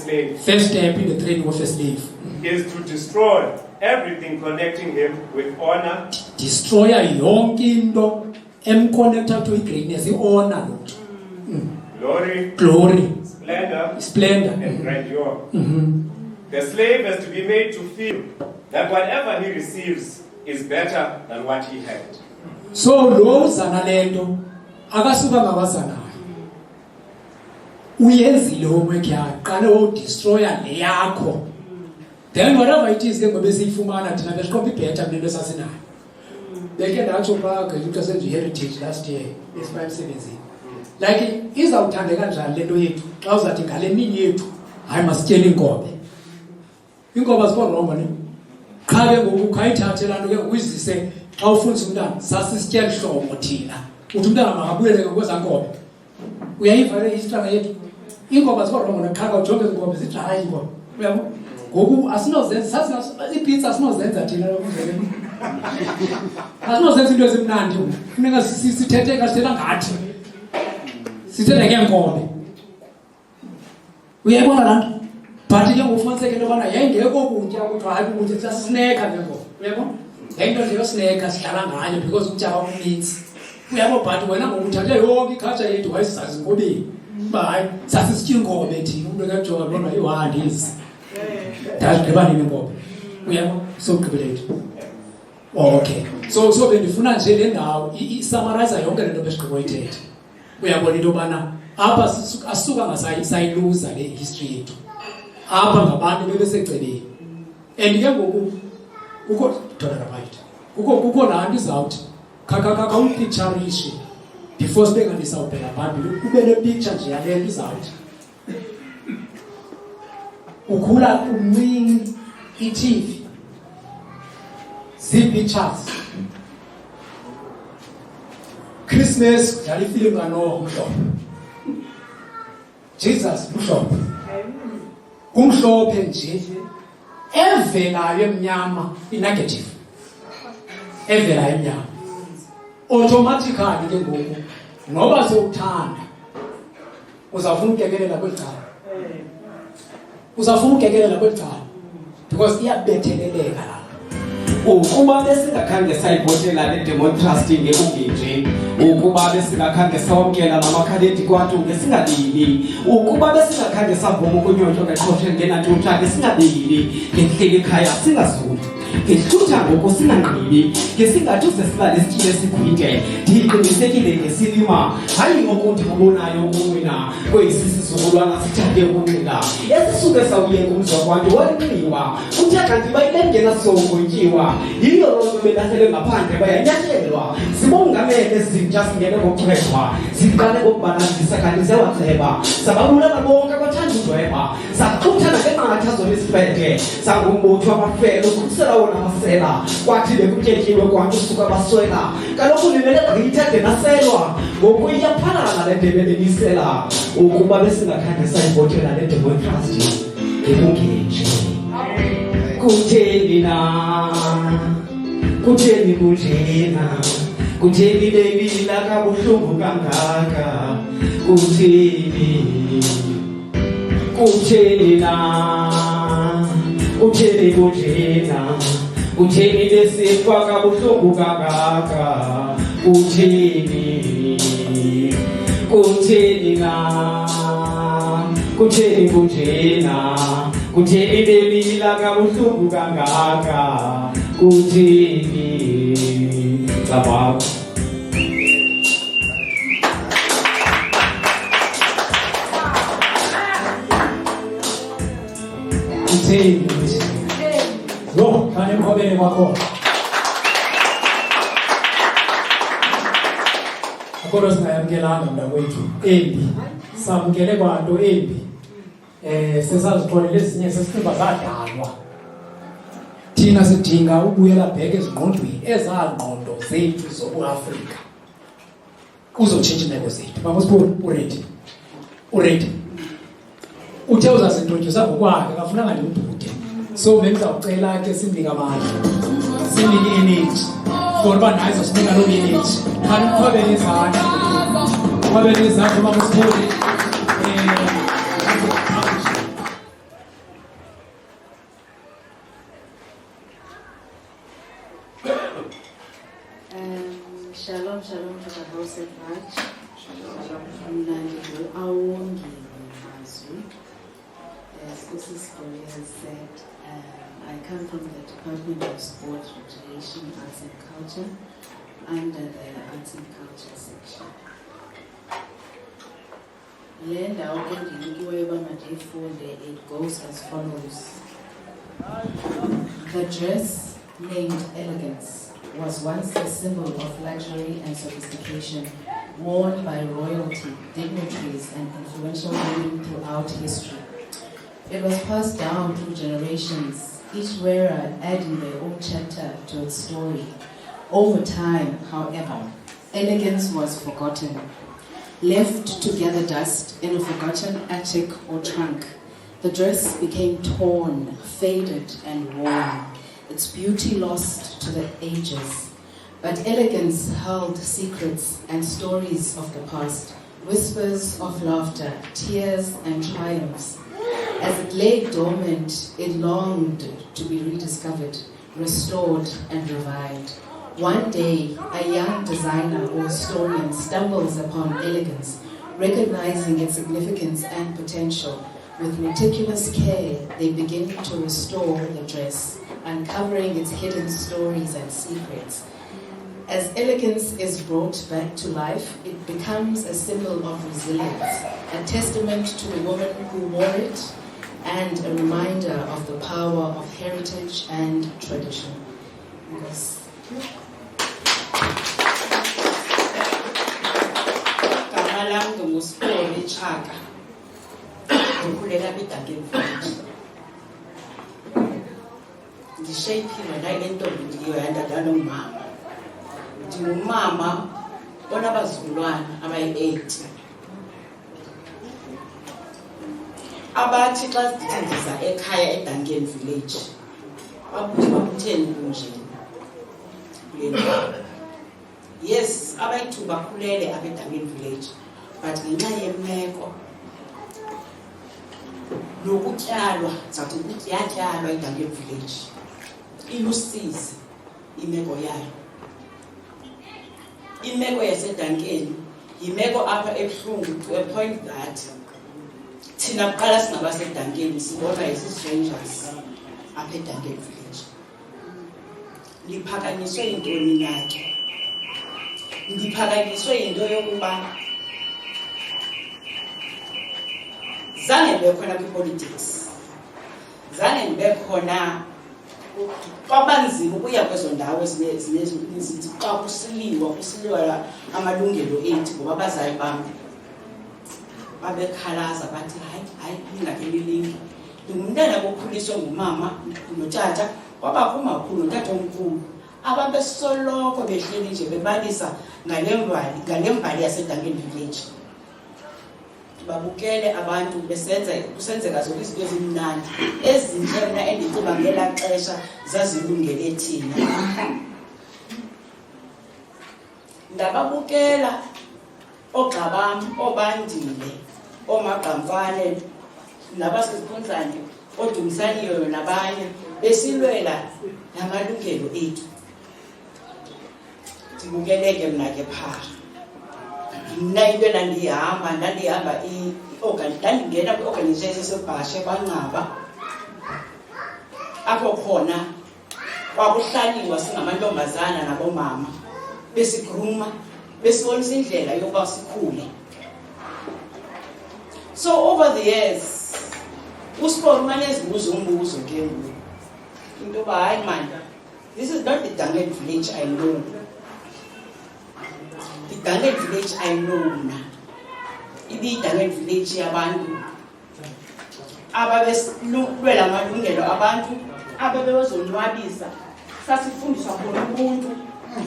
slave is to destroy everything connecting him with honor, destroyer yonke into emconnecta to greatness, honor, glory, splendor and grandeur. The slave has to be made to feel that whatever he receives is better than what he had. So lo zanalento akasuka ngabazana uyenzile homework yakhe qale wo destroyer le yakho, then whatever it is ke ngobe siyifumana thina besiqopha ibhetha kulento sasinayo beke ndatsho pha ngelutho senze heritage last year esibamsebenzini like izawuthande kanjani lento yethu xa uzathi ngale mini yethu hayi masityele inkobe zibonrongo ne qha ke ngoku khayithathe lanto ke uyizise xa ufundisa umntana sasisityela ihlobo thina uthi umntana makabuyele ngokweza nkobe uyayiva le history yethu inkoba zibonrongo ne qha ujonge inkobe zidry inkobe uyabo ngoku asinozenza sazi ipizza asinozenza thina lokuzele asinozenza into ezimnandi funeka sithethe kasithetha ngathi sithethe ke nkobe uyayibona lanto but ke ngokufumaniseke into yobana yayingekho kutya kuthiwa hayi kutya sasisneka ke ngoku uyabona yayinto nje yosneka sihlala ngayo because ukutya kwakuninzi uyabo but wena ngokuthathe yonke iculture yethu wayesazi inkobeni uba hayi sasisitya inkobe thina umntu ekajonga bona iwandisi ndazigqiba nini inkobe uyabo sogqibelethu. Okay, so bendifuna nje le ndawo isummarize yonke lento besigqiboyithethe uyabona into yobana apha asuka ngasayiluza le history yethu apha ngabantu bebesecebeni and ke ngoku kukho kukho laa nto izawuthi khakha umpicturishe before sibe kanti sawubheka phambili ube nepicture nje yale nto izawuthi ukhula umncinci i-TV zii-pictures Christmas kudlala ifilimu kaNoah umhlophe, Jesus umhlophe, kumhlophe nje evelayo emnyama i-negative evelayo emnyama automatically ke ngoku noba sewuthanda uzawufuna ukukekelela kweli cala because iyabetheleleka la ukuba besingakhange sayivotela le democracy ngekungenje ukuba besingakhange sawamkela namakhaledi kwathu ngesingabili ukuba besingakhange savuma ukunyotshwa ngeqhoshe ngenantutha ngesingabili ngehleli ekhaya singazuli ngehlutha ngoku sinangqibi ngesingathi usesilale sitile sikhwinte ndiqinisekile ngesilima hayi ngoku ndikubonayo ukunqina kwesisizukulwana sithathe ukunqina esisuke sawuyeka umzwa kwanto walinxiwa kuthe kanti bayilengena songontyiwa yiyo loo nto belahlele ngaphandle bayanyathelwa zibongamele zintsha singene kokuchwethwa ziqale kokubalanzisa kanti ziyawaceba sababulala bonke abathanda udweba saxutha nakenqatha zona isifete sangumbutho amafelo ukhusela wona amasela kwathi bekutyetyilwe kwanto usuka baswela kaloku nimele gqitha ngenaselwa ngoku iyaphalala le ndebe benisela ukuba besingakhange sayivotela le democracy ngekungenje kutheni na kutheni kunjena kutheni belila kabuhlungu kangaka kutheni na kutheni kunjena kutheni besifa kabuhlungu kangaka kutheni na kutheni kunjena kutheni belila kabuhlungu kangaka kutheni Zabab. Kutheni lo kanye mkhobeni kwakho akho singayamkelanga mntakwethu embi samkele kwanto embi sesazixolele ezinye sesicinga zadalwa thina sidinga ukubuyela back ezingqondweni ezangqondo zethu zobuAfrika kuzotshintsha imeko zethu mamosipho uready uthe uzasintroduce ngokwakhe akafunanga ndibhude so bengizawucela ke sinika amandla sinike energy for uba nayo sinika loo energy khani uqhwabele izandla uqhwabele izandla mamosipho Shalom to the house at large. Shalom. As Mrs. Corey has said, I come from the Department of Sport, Recreation, Arts and Culture, under the Arts and Culture section. It goes as follows. The dress, named elegance, was once a symbol of luxury and sophistication, worn by royalty, dignitaries, and influential women throughout history. It was passed down through generations, each wearer adding their own chapter to its story. Over time, however, elegance was forgotten, left to gather dust in a forgotten attic or trunk. The dress became torn, faded, and worn, its beauty lost to the ages. But elegance held secrets and stories of the past, whispers of laughter, tears, and triumphs. As it lay dormant, it longed to be rediscovered, restored, and revived. One day, a young designer or historian stumbles upon elegance, recognizing its significance and potential. With meticulous care, they begin to restore the dress, uncovering its hidden stories and secrets. As elegance is brought back to life, it becomes a symbol of resilience, a testament to the woman who wore it, and a reminder of the power of heritage and tradition. Yes. Ndishayiphiwe ndayile ntombi ndiyoyandadala nomama ndingumama onabazukulwana abayi-8 abathi xa ndithi ndiza ekhaya eDuncan Village babutheni kunjeni kule ndawo. Yes, abayi-2 bakhulele apha eDuncan Village, but ngenxa yemeko nokutyalwa zathi ukuthi yatyalwa eDuncan Village ilusizi imeko yayo. Imeko yaseDuncan yimeko apha ebuhlungu to a point that thina kuqala singabaseDuncan sibona isi-strangers apha eDuncan Village. Ndiphakanyiswe yintoni na ke? Ndiphakanyiswe yinto yokuba zange ndibe khona kwi-politics, zange ndibe khona kwabanzima ukuya kwezo ndawo ezinezinto xa kusiliwa amalungelo ethu, ngoba abazali bam babekhalaza bathi hayi ningakelilingi. Ndingumntana okukhuliswe ngumama notata, kwabakho umakhulu notata omkhulu ababesoloko behleli nje bebalisa ngale mbali yaseDuncan Village. Babukele abantu kusenzeka zonke izinto ezimnandi ezinhle mna endicinga ngelaa xesha zazilungele thina. Ndababukela oogxa bam, oobandile, oomagqamfane, nabasesikhundlane, odumisaniyo nabanye besilwela namalungelo ethu. Ndibukeleke mna ke phaa. Mna into ndandihamba ndandingena kwi-organization esebhashe kwaNcaba, apho khona kwakuhlaliwa singamantombazana nabomama besigruma besibonisa indlela yokuba sikhule. So over the years uSipho umane ezibuza umbuzo ke ngoku into yoba hayi man, this is not the Duncan Village I know. The Duncan Village I know mna ibidangeni village yabantu ababesilwela amalungelo abantu ababezonwabisa sasifundiswa khona ubuntu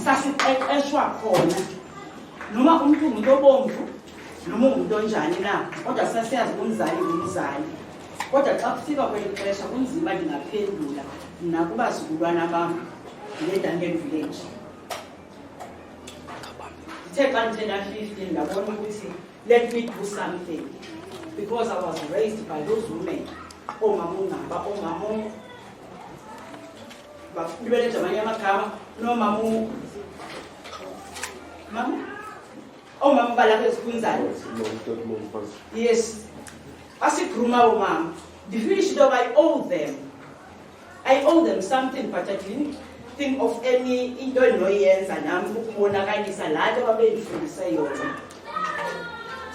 sasiqeqeshwa khona noma umuntu umuntu obomvu noma umuntu onjani na kodwa sasiyazi umzali ngumzali kodwa xa kufika kweli xesha kunzima ndingaphendula nakuba zikulwana bam ngedangeni village ndithe xa ndithe na-15 ndabona ukuthi let me do something because I was raised by those women omama ndibelethe amanye amagama omama balapha ezikhunzayo yes asigruma omama ndifinish into I owe them something but I didn't think of any into endinoyenza nami ukubonakalisa laa nto babendifundise yona.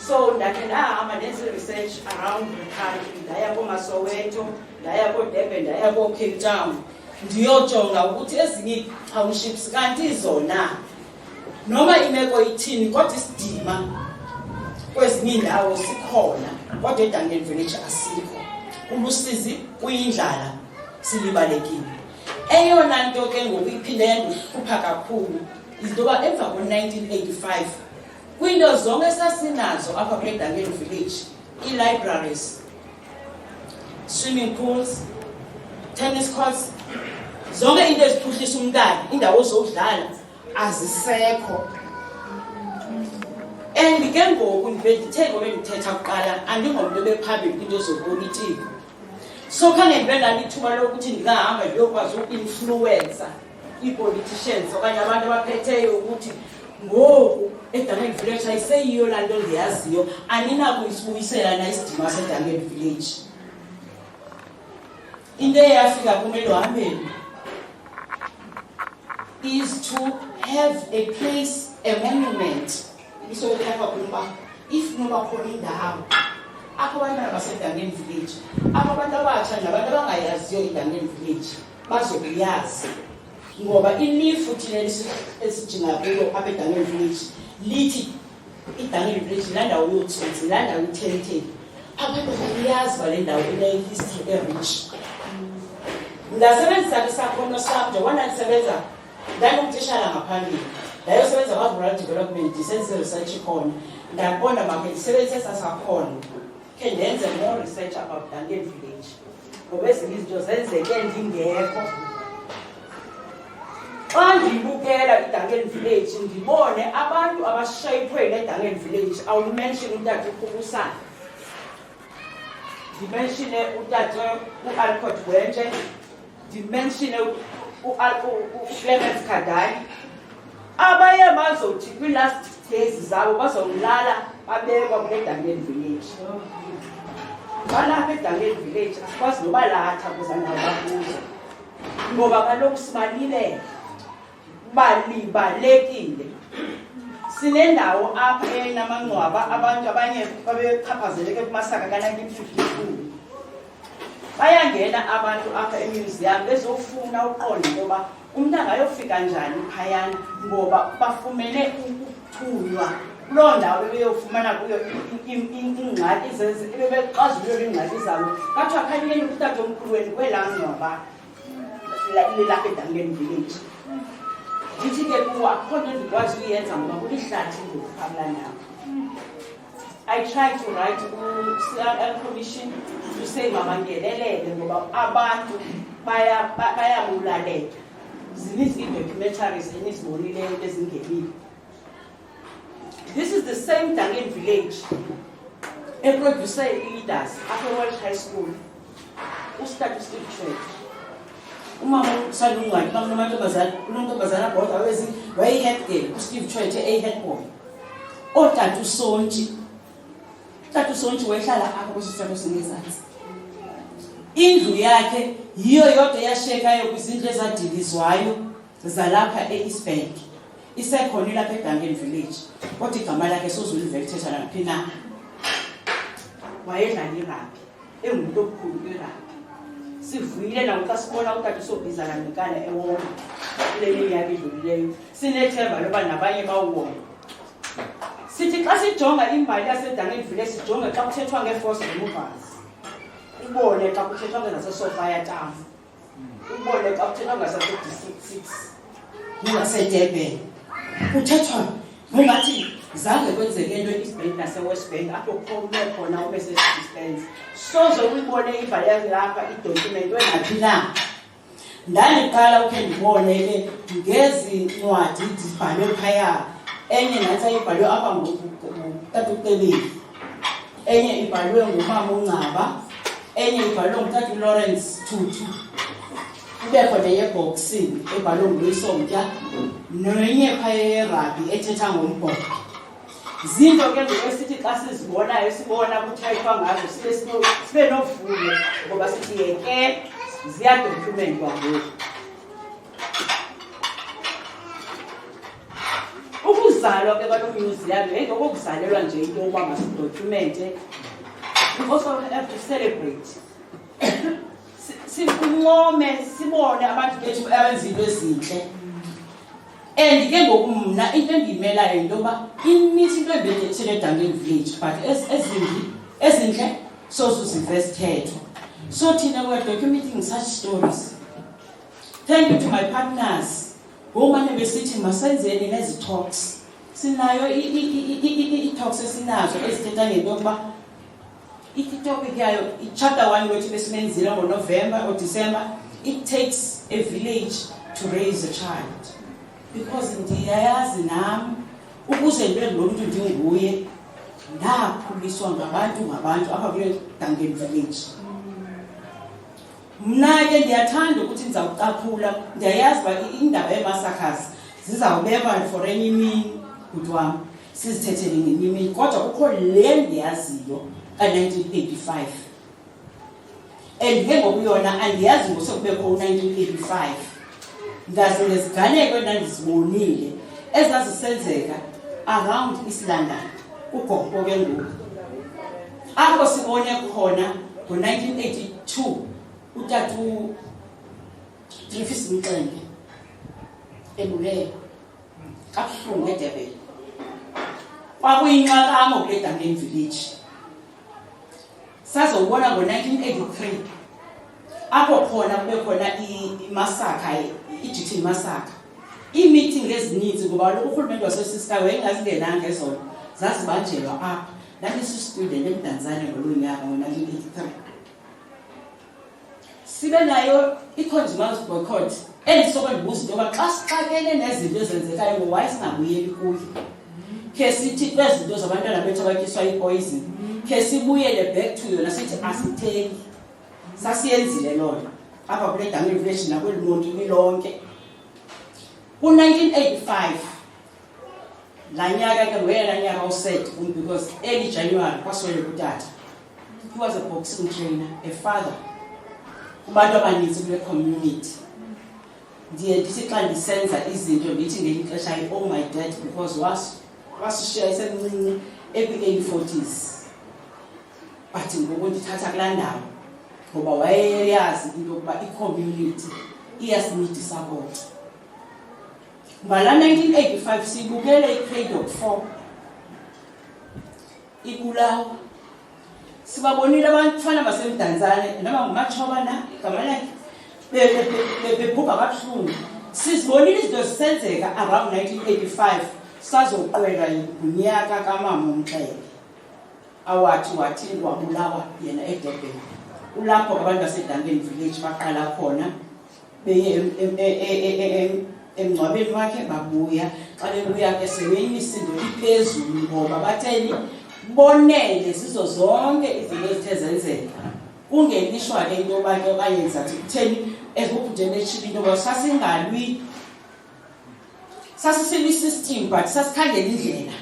So ndakhe ndahamba ndenze research around the country ndaya koMasoweto ndaya koDurban ndaya koCape Town ndiyojonga ukuthi ezinye townships kanti zona noma imeko ithini kodwa isidima kwezinye indawo sikhona kodwa eDangeni village asikho ulusizi kuyindlala silibalekile. Eyona nto ke ngokuyiphinde yandihlupha kakhulu izintoba emva ko-1985 kwinto zonke esasinazo apha kule Dangeni village ii-libraries, swimming pools, tennis courts, zonke into eziphuhlisa umntana, indawo zodlala azisekho. And ke ngoku ndithe ngoba ndithetha kuqala andingomntu obephambili kwinto zopolitiko, so khange ndibe nalithuba lokuthi ndingahamba ndiyokwazi uku-influencer ii-politicians okanye abantu abaphetheyo ukuthi ngoku eDangeni village ayiseyiyo laa nto ndiyaziyo aninakuyisibuyisela na isidima seDangeni village. Into eyafika kum eluhambeni is to have a place, a monument. Ibisokuthakwa kumba if noba khona indawo apho abantwana baseDangeni village apho abantu abatsha nabantu abangayaziyo iDangeni village bazokuyazi, ngoba ilifu thina esijinga kuyo apha eDangeni village lithi iDangeni village laa ndawo yotsotsi, laa ndawo ithenteni. Abantu bayazi bale ndawo ine-history erich. Ndasebenzisa isakhono sam njengoba ndisebenza ndangumtitshala ngaphambili ndayosebenza kwa-rural development ndisenze research khona ndabona makhe ndisebenzise sasakhono khe ndenze more research about Dangeni village ngoba ezinye izinto zenzeke ndingekho. Xa ndibukela iDangeni village ndibone abantu abashayithwe neDangeni village, awumention utata uKhubusana, ndimenshine utata u-Alcott Gwentshe, ndimenshine uClement Khadali, abaye bazothi kwi-last days zabo bazolala babekwa kule Dangeni village. Balapha eDangeni village asikwazi nobalatha kuza nabo bakuzo ngoba kaloku sibalile balibalekile. Sinendawo apha enamangcwaba abantu abanye babechaphazeleke kumasaka ka-1952. Bayangena abantu apha emuseum bezofuna uqonda ngoba umntu angayofika njani phayana ngoba bafumene ukuthunywa kuloo ndawo bebeyofumana kuyo iingxaki bebexazulelwe iingxaki zabo. Kathiwa khalileni kutata omkhulu wenu kwelaa ngcwaba lelapha eDangeni village. Ndithi ke kuwo akukho nto ndikwazi uyenza ngoba kulihlathi ndikuphamla nabo. I tried to write to commission to say mabangenelele ngoba abantu bayabulaleka. Zininzi ii-documentaries enizibonileyo ezingenile. This is the same Dangeni village eproduce ii-leaders apha eWelsh High School, uStatu Steve Church. Umama uSalungwane unomantombazana bodwa wayeyi-head girl uSteve Church eyi-head boy. Otata uSontshi, utata uSontshi wayehlala apha kwesisithathu singezantsi. Indlu yakhe yiyo yodwa eyashekayo kwizindlu ezadilizwayo zalapha e-Eastbank. Isekhona ilapha eDangeni village kodwa igama lakhe sozulivekuthetha naphi na. Wayedlala irabhi, engumntu okukhulu kwirabhi. Sivuyile naxa sibona utata uSobizana Nkana ewonga kule minyaka idlulileyo. Sinethemba loba nabanye bawuwonga. sithi xa sijonga imbali yaseDangeni Village sijonge xa kuthethwa nge-forced removals, ubone xa kuthethwa ngasesofaya Tam, ubone xa kuthethwa ngasese-District 6 ngaseDurban, kuthethwa ngokungathi zange kwenzeke into e-East Bank nase-West Bank apho kukhona khona ube-Mercedes Benz. Soze uyibone imbali yalapha idocument wengathi na. Ndaliqala ukhe ndibone ke ngezi ncwadi zibhalwe phaya, enye nathi ayibhalwe apha ngutata uCebeli, enye ibhalwe ngumama uNcaba, enye ibhalwe ngutata uLawrence Tutu, kubekho neyeboxing ebhalwe nguLuyisomtya, nenye phaya yerabhi ethetha ngombhoxo. Zinto ke ngokwesithi xa sizibonayo sibona kuthethwa ngazo sibe novuyo ngoba sithi yeke ziyadocumentwa ngoku. Ukuzalwa ke kwalo museum ngokuzalelwa nje into yokuba masidocumente. We also have to celebrate. Sincome sibone abantu bethu abenza into ezinhle. And ke ngoku mna into endiyimelayo into yoba imithi into ebethethele eDangeni Village but ezinhle sozuzivesithethwa. So thina we are documenting such stories. Thank you to my partners. Ngomane besithi masenzeni nezi talks. Sinayo i-talks esinazo ezithetha ngento yokuba i-topic yayo i-chapter 1 wethu besimenzile ngoNovember or December, it takes a village to raise a child. Because ndiyayazi nami ukuze ndibe lo muntu ndinguye ndakhuliswa ngabantu apha kule Dangeni Village. Mna ke ndiyathanda ukuthi ndizawucaphula, ndiyayazi uba indaba yemassacres zizawubekwa for enye imini kuthi wami sizithethele ngenye imini, kodwa kukho le ndiyaziyo ka-1985 and ke ngokuyona andiyazi ngosekubekho u-1985. Ndazi ngeziganeko endandizibonile ezazisenzeka around East London uGompo ke ngoku apho sibone khona ngo-1982 utatu Dreyfus Mxenge ebulewe kabuhlungu eDurban. Kwakuyinqakamo kule Dangeni Village. Sazobona ngo-1983 apho khona kube khona imassacre, i-Duty massacre. Ii-meeting ezininzi ngoba urhulumente wasesisika wayengazingenanga ezona zazibanjelwa apha. Ndandisi-student eMdantsane ngoloo nyaka ngo-1983. Sibe nayo i-consumer boycott endisoko ndibuza into yoba xa sixakene nezinto ezenzekayo ngowaye singabuyeli kuyo. Khe sithi kwezinto zabantwana bethu abatyiswa i-poison, khe sibuyele back to yona sithi asithengi. Sasiyenzile loo nto apha kule Dangeni Village nakweli monti lilonke. Ku-1985 laa nyaka ke ngoyena nyaka uset because early January kwasweleka utata. He was a boxing trainer, a father kubantu abaninzi kule community. Ndiye ndithi xa ndisenza izinto ndithi ngelinye ixesha oh my dad because wasishiya esemncinci ekwi-40s but ngoku ndithatha kulaa ndawo ngoba wayeyazi into yokuba i-community iyasinida isapoti. Ngala 1985 sibukele i-Cradle of 4 ibulawa, sibabonile abantwana basemdantsane noma nguMachobana igama lakhe bebhubha kabuhlungu. Sizibonile izinto zisenzeka around 1985 sazoqwela ngunyaka kamama uMxenge awathi wabulawa yena eDurban. Ulapho abantu baseDangeni Village baqala khona beye emngcwabeni wakhe babuya. Xa bebuya ke sebeyimisindo iphezulu ngoba batheni bonele zizo zonke izinto ezithe zenzeka. Kungelishwa ke into yoba ke bayenza kutheni ezokudentshile into yoba sasingalwi, sasisile i-system but sasikhangela indlela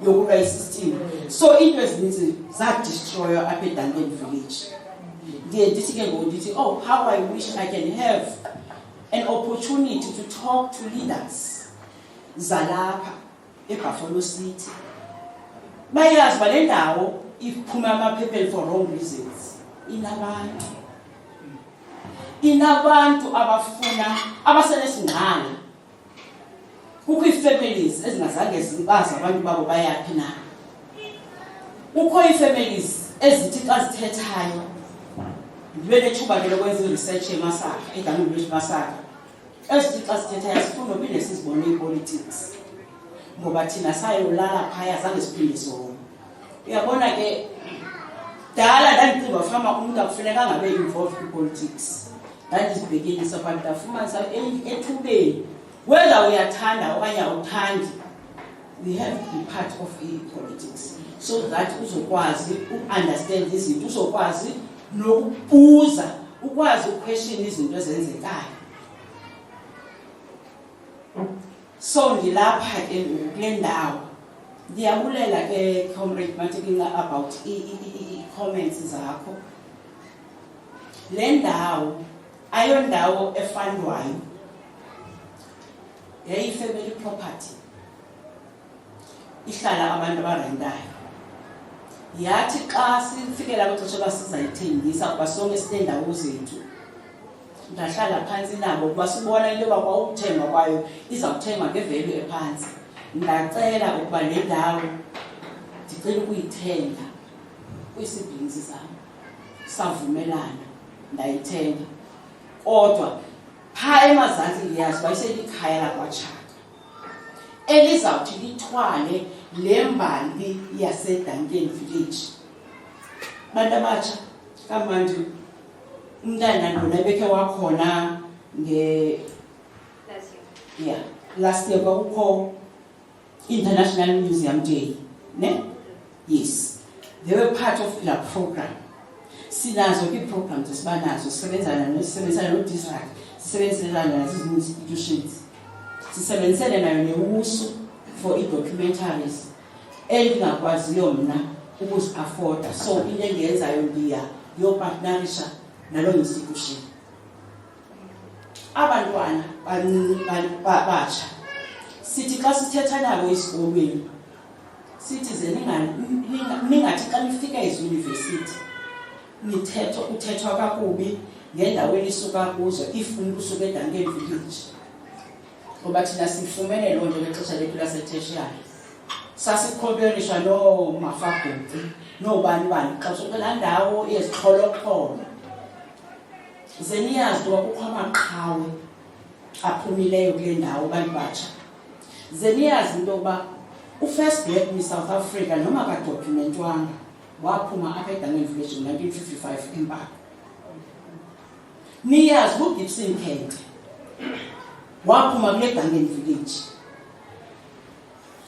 yokulwa i-system. So into ezininzi zadestroywa apha eDangeni Village. Ndiye ndithi ke ngoku ndithi oh how I wish I can have an opportunity to talk to leaders zalapha eBuffalo City. Bayazi bale ndawo iphuma amaphepha for wrong reasons. Inabantu abafuna abasenesingqala. Kukho ii-families ezingazange zibazi abantu babo bayaphi na. ukho ifamilies ezithi xa zithethayo ndibe nethuba ke lokwenza i-research eMasaka eDangeni Village Masaka ezithi xa zithethayo sifuna uphinde sizibone i-politics ngoba thina sayolala phaya zange siphinde sona uyabona ke dala ndandicinga fama umuntu akufuneka angabe involved in-politics ndandizibhekelisa phambi ndafumanisa ethubeni whether uyathanda okanye awuthandi we have to be part of politics so that uzokwazi ukunderstand izinto uzokwazi nokubuza ukwazi uquestion izinto ezenzekayo so ngilapha ke kule ndawo ndiyabulela ke comrade Matikela about i-comments zakho le ndawo ayondawo efundwayo yayi-family property ihlala abantu abarentayo yathi xa sifikela kwixesha uba sizayithengisa kuba sonke sineendawo zethu ndahlala phantsi nabo kuba sibona into yoba kwaukuthengwa kwayo izawuthengwa ngevelu ephantsi ndacela ukuba le ndawo ndicela ukuyithenga kwisibhinzi sam savumelana ndayithenga kodwa phaa emazantsi ndiyazi uba iselikhaya lakwaTshaka elizawuthi lithwale le mbali yaseDuncan Village. Bantu abatsha kamanje umntana lona bekhe wakhona last year kwakukho International Museum Day ne yes they were part of the program. Sinazo ke programs esibanazo sisebenzana no district sisebenzana nazo institutions sisebenzele nayo neWUSU for documentaries engakwaziyo mna ukuzi-afforda so into engiyenzayo ndiyopartnerisha nalo institution. Abantwana batsha sithi xa sithetha nabo esikolweni sithi ze ningathi xa nifika eziyunivesithi kuthethwa kakubi ngendawo elisuka kuzo ifuna usuka eDuncan Village ngoba thina sifumene loo nto ngexesha lethu lasetertiary sasikhoberisha noMafagutsi nobani xa usuka laa ndawo yezixholoxholo ze niyazi ukuba kukho amaqhawe aphumileyo kule ndawo bantu batsha ze niyazi into yokuba uFirst Black Miss South Africa noma kadocumentwanga waphuma apha eDuncan Village ngo-1955 eMpaka. Niyazi uGibson Kente waphuma kule Duncan Village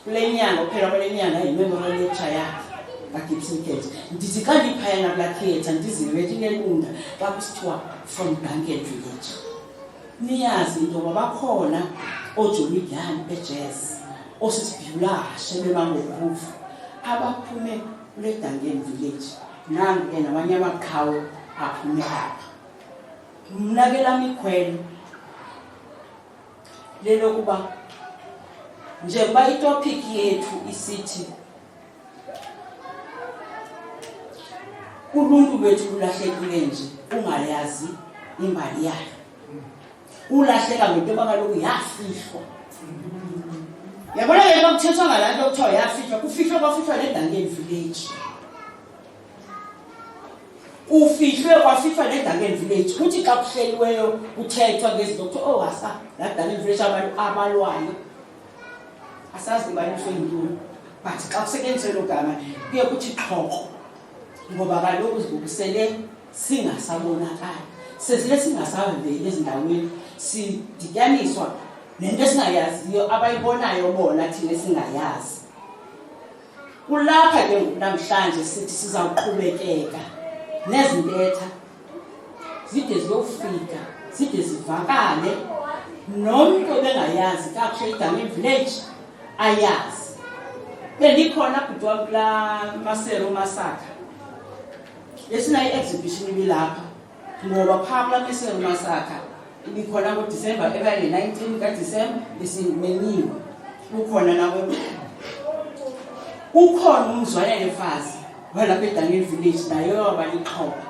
kule nyanga uphela kule nyanga yi-memorial lecture yakhe kaGibson Kente. Ndithi xa ndiphayana kulaa theatre ndizive ndinelunda xa kusithiwa from Duncan Village. Niyazi into yoba bakhona ooJohnny Dlani bejazz osisibhulashe bemangokuvu abaphume kule Duncan Village nangu ke namanye amaqhawe aphume apha. Mna ke lami ikhwelo lelokuba njengoba itopic yethu isithi uluntu lwethu lulahlekile nje ungayazi imbali yayo ulahleka ngento yoba kaloku yafihlwa. Yabona ke xa kuthethwa ngalaa nto kuthiwa yafihlwa kwafihlwa neDuncan Village kwafihlwa neDuncan Village kuthi xa kuhleliweyo kuthethwa ngezinto kuthiwa hasa laa Duncan Village abantu abalwayo asazi balishwe yintoni but xa kusetyenziswe lo gama kuye kuthi xhoxo ngoba kaloku ngokusele singasabonakali sesile singasaveli ezindaweni sidityaniswa nento esingayaziyo abayibonayo bona thina singayazi. Kulapha ke namhlanje sithi sizawuqhubekeka nezintetha zide ziyofika zide zivakale nomntu obengayazi kakuhle iDuncan Village ayazi. Bendikhona kudwa kulaa Masero Masaka lesinayo i-exhibition ibilapha ngoba phaa kulaa Masero Masaka ibikhona ngoDisemba ebale 19 kaDisemba besimenyiwe ukhona nawe ukhona umzwanele mfazi walapha eDuncan Village nayo wabalixhoba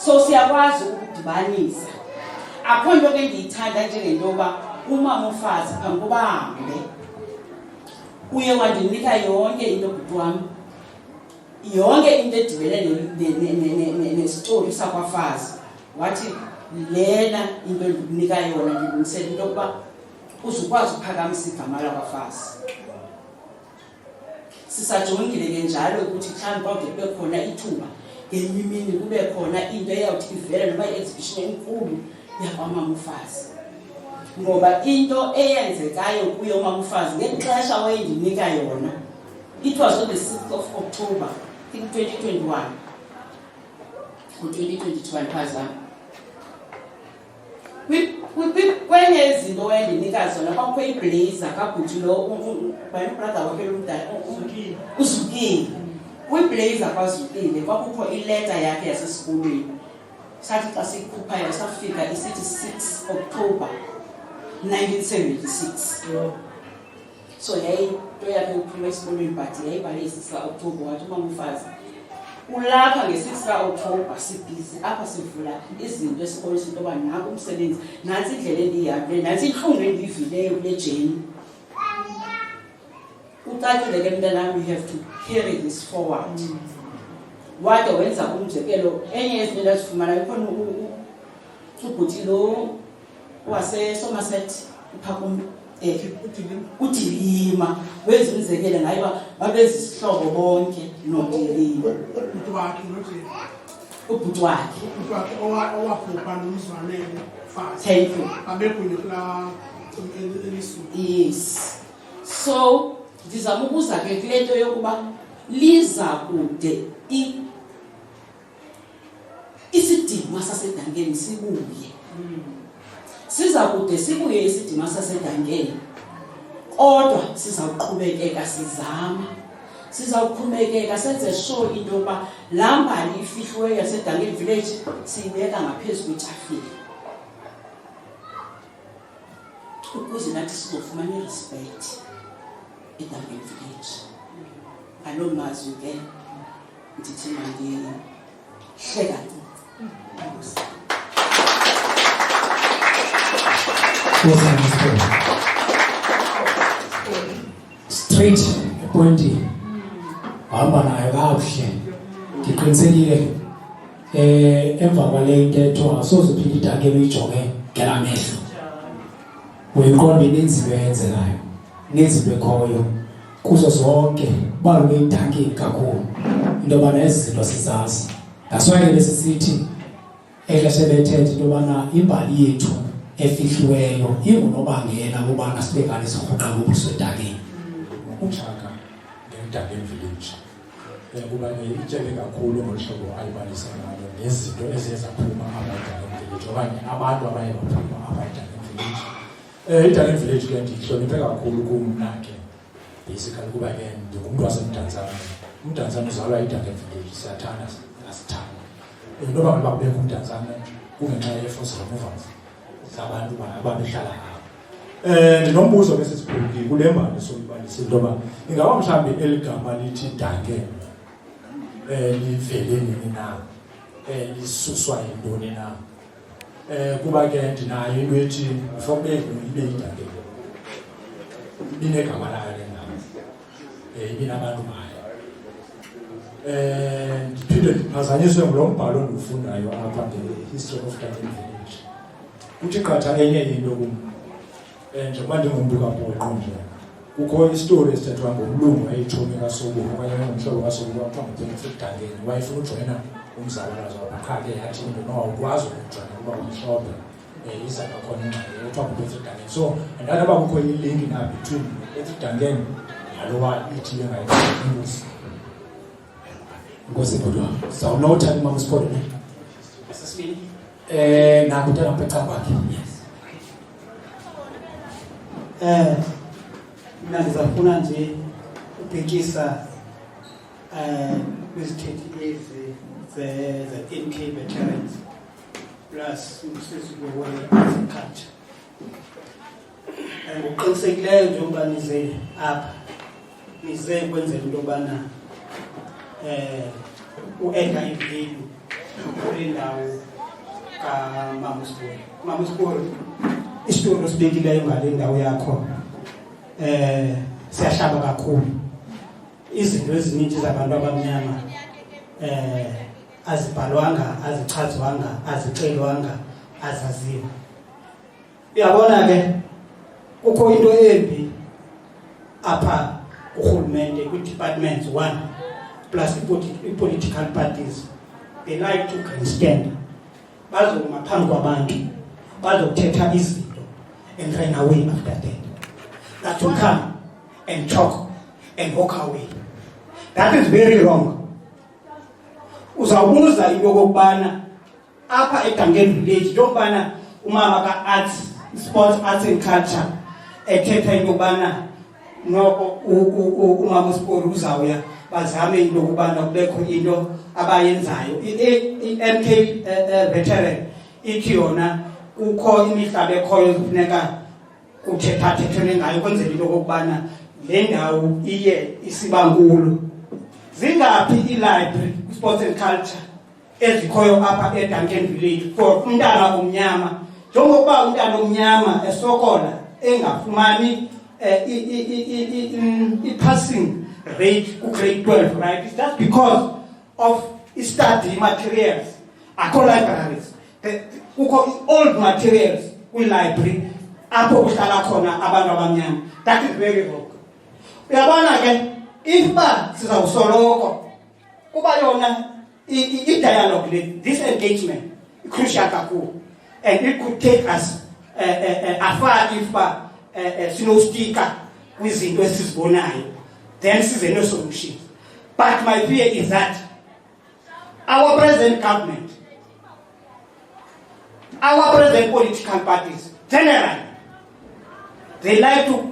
so siyakwazi ukudibanisa. Akho nto ke ndiyithanda njengento yoba umama umfazi phambi koba ahambe uye wandinika yonke into bhuti wami, yonke into edibene nestori sakwafazi. Wathi lena into endikunika yona ndilungisela into yokuba uzukwazi ukuphakamisa igama lakwafazi. Sisajongile ke njalo ukuthi mhlawumbi kwawude kube khona ithuba ngenye imini kube khona into eyawuthi ivele noma i-exhibition enkulu yakwamama ufazi. Ngoba into eyenzekayo kuye umama ufazi ngexesha wayendinika yona, it was on the 6th of October, I think 2021 or 2021 phazama. Kwenye izinto wayendinika zona kwakho iblazer kabhuti lo brother wakhe lomdala uZukile. Kwiblazer kwaZukile kwakukho ileta yakhe yasesikolweni. Sathi xa siyikhuphayo safika isithi 6 October 1976. So yayinto yakhe yokuphuma esikolweni but yayibhale 6 October. Wathi umama ufazi ulapha nge-6 October sibhizi apha sivula izinto esibonisa into yoba nako umsebenzi, nansi indlela endiyihambile, nansi inhlungu endiyivileyo kule jeni. Ucacile ke mntanami, you have to carry this forward. Wade wenza umzekelo, enye yezinto endazifumana ikhona ubhuti lo wase-Somerset uphakum uDilima wenza umzekelo ngaye babezisihlobo bonke noDilima. Ubhuti wakhe owabhubha nomzwanele fast. Thank you. Abekho la elisuku. Yes. So ndizama ukuza ke kule nto yokuba liza kude isidima saseDangeni sibuye. Siza kude sibuye isidima saseDangeni. Kodwa sizawuqhubekeka sizama. Sizawuqhubekeka senze show into yokuba laa mbali ifihlweyo yaseDangeni village siyibeka ngaphezulu kwetafile. Ukuze nathi sizofumana irespect eDangeni village. Alo mazwi ke ndithi mandihleka. Straight appointee hamba nayo kakuhle. Ndiqinisekile emva kwale ntetho asoze uphinde iDangeni uyijonge ngelamehlo. Uyiqonda ininzi eyenzekayo, ininzi ekhoyo kuzo zonke balule iDangeni kakhulu into yobana ezi zinto sizazi. That's lesisithi exesha bethetha into yobana imbali yethu efihliweyo ingunobangela ukubana sibe kanti sirhuqa kubuso eDangeni. Umshaka ngeDangeni village kuba itshele kakhulu ngolhlobo ayibalisa ngalo nezinto eziye zaphuma abaDangeni village okanye abantu abaye baphuma abaDangeni village. iDangeni village ke ndihloniphe kakhulu kumna ke basically kuba ke ndingumntu wasemdantsane. Umdantsane uzalwa iDangeni village, siyathanda asithanda. Into yoba babekho umdantsane kungenxa ye-force removals zabantu ababehlala apho. Ndinombuzo ke sesiphulukile kule mbali soyibalisa into yoba ingaba mhlawumbi eli gama lithi Dangeni livele nini na, lisuswa yintoni na? Kuba ke ndinayo into ethi before ibe yiDangeni ibinegama layo le ndawo, ibinabantu bayo. Ndiphinde ndiphazanyiswe ngulo mbhalo endiwufundayo apha nge-history of Dangeni village. Kuthi qatha enye into kum, njengoba ndingumntu kaBhoqo nje, kukho istori esithethwa ngomlungu ayitshomi kaSobuka okanye ngomhlobo kaSobuka kuthiwa nguPenifit Dangeni. Wayefuna ujoyina umzabalazo wapha qha ke yathi into nowawukwazi ukujoyina kuba umhlophe iza kakhona ingxaki kuthiwa nguPenifit Dangeni. So andazi uba kukho ilinki na between Penifit Dangeni nalowa ithi engayingozi. Ngozi kodwa sawunotha imama Siphodo ne Asisibini nakutela mpetha kwakhe. Mina ndizafuna nje ubhekisa kwizithethe ze-NK veterans plus umsisi we-culture. Ngokuqinisekileyo njengoba nize apha nize kwenzela into yobana u-enda ivelu kule ndawo kaMama Siphodo. Mama Siphodo, isitori osibekileyo ngale ndawo yakho siyashaba kakhulu izinto eziningi zabantu abamnyama azibhalwanga azichazwanga azixelwanga azaziwa uyabona ke kukho into embi apha urhulumente kwi-departments 1 plus i-political parties they like to grandstand bazoma phambi kwabantu bazothetha izinto and run away after that will come and talk and walk away. That is very wrong. Uzawubuza into yokubana apha eDangeni village njengobana umama ka-arts sports arts and culture ethetha into yokubana noko umama uSipori uzawuya bazame into yokubana kubekho into abayenzayo i-MK veteran ithi yona kukho imihlaba ekhoyo kufuneka kuthethathethwe ngayo kwenzela into yokubana le ndawo iye isibankulu zingaphi i-library sports and culture ezikhoyo apha eDangeni village for umntana omnyama njengokuba umntana omnyama esokola engafumani i-passing rate ku-grade 12 right it's just because of study materials akho libraries kukho old materials kwi-library apho kuhlala khona abantu abamnyama that is very wrong uyabona ke if ba sizawusoloko kuba yona i-dialogue this engagement crucial kakhulu and it could take us afar if ba sinostika kwizinto esizibonayo then size no-solution but my fear is that our present government our present political parties generally they like to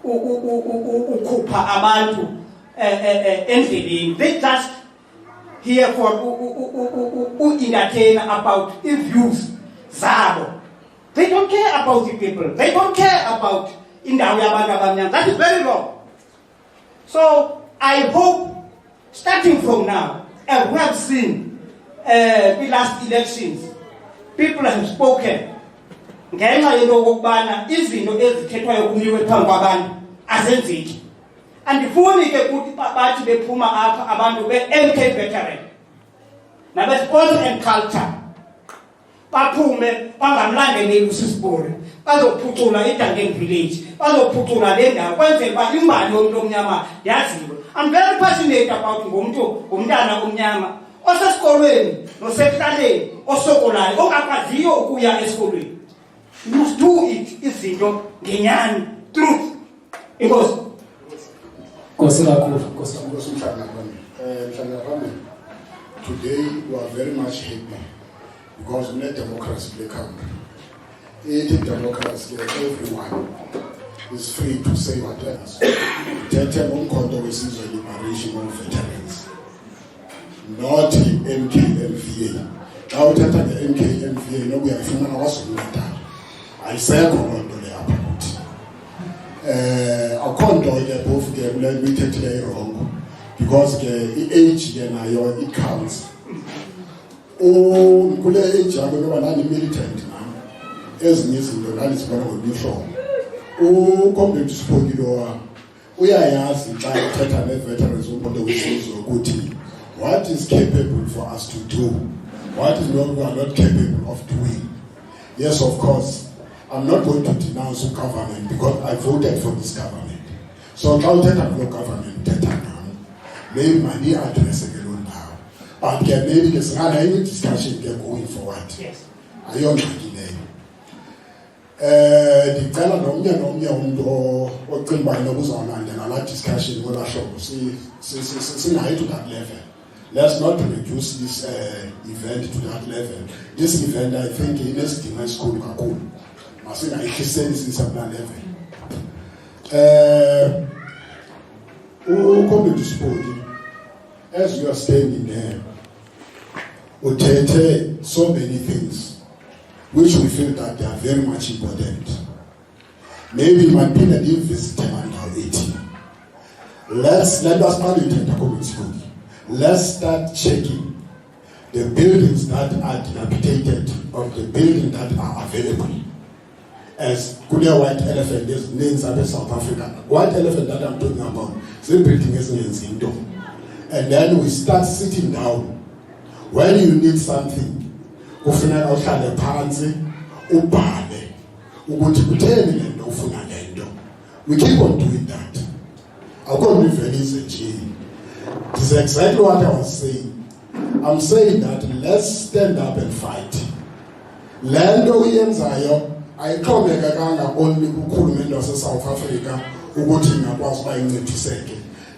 ukhupha abantu endleleni they just here for entertain about views zabo they don't care about the people they don't care about indawo yabantu abamnyama that is very wrong so I hope starting from now as we have seen the last elections people have spoken ngenxa yento okubana izinto ezithethwayo kumiwe phambi kwabantu azenzeki andifuni ke ukuthi bathi bephuma apha abantu be-MK veteran nabe-sports and culture baphume bangamlandeleli uSisibori bazophucula iDangeni village bazophucula le ndawo kwenzela uba imbali yomntu omnyama yaziwe I'm very passionate about ngomntana omnyama osesikolweni nosekuhlaleni osokolayo ongakwaziyo ukuya esikolweni you must do it izinto ngenyani truth inkosi Nkosi kakhulu today we are very much happy because we need democracy in the country. In democracy, everyone is free to say whatever. Tete Mkonto is a liberation of veterans, not the MKMVA. Now Tete the MKMVA, no, we are human also not that. I say Kondo le apart. A Kondo they both get limited wrong because the age it counts. Oh, kule age abantu banani militant now ezinye izinto ngalizibona ngokusho uComrade Siphoki lo uyayazi xa ethetha ne-veterans umuntu wesizwe ukuthi what is capable for us to do, what is not, we are not capable of doing. Yes, of course, I'm not going to denounce the government because I voted for this government. So xa uthetha no government thetha nam maybe mandi address ke lo ndawo but maybe there's another discussion going forward. Yes. Ayongxaki leyo. Ndicela nomnye umntu ocinga uba inokuzawulandela laa discussion kwelaa hlobo singayi to that level. Let's not reduce this event to that level. This event, I think, inesidima esikhulu kakhulu. Masingayihliseli sisakulaa level. uComrade Siphoki, as you are standing there, uthethe so many things which we feel that they are very much important. Maybe maphinda ndivizite mandawo ethi. Let us start Comrade Siphoki. Let's start checking the buildings that are dilapidated or the buildings that are available. as kule white elephant ezininzi apha eSouth Africa. White elephant that I'm talking about, zibuilding ezingenzi into. And then we start sitting down. When you need something, kufuneka uhlale phansi ubhale ukuthi kutheni lento ufuna lento. We keep on doing that. Akukho nivelize nje. This is exactly what I was saying. I'm saying that let's stand up and fight. Lento uyenzayo ayixhomekekanga only kukhulumende wase South Africa ukuthi ingakwazi ukuba incediseke.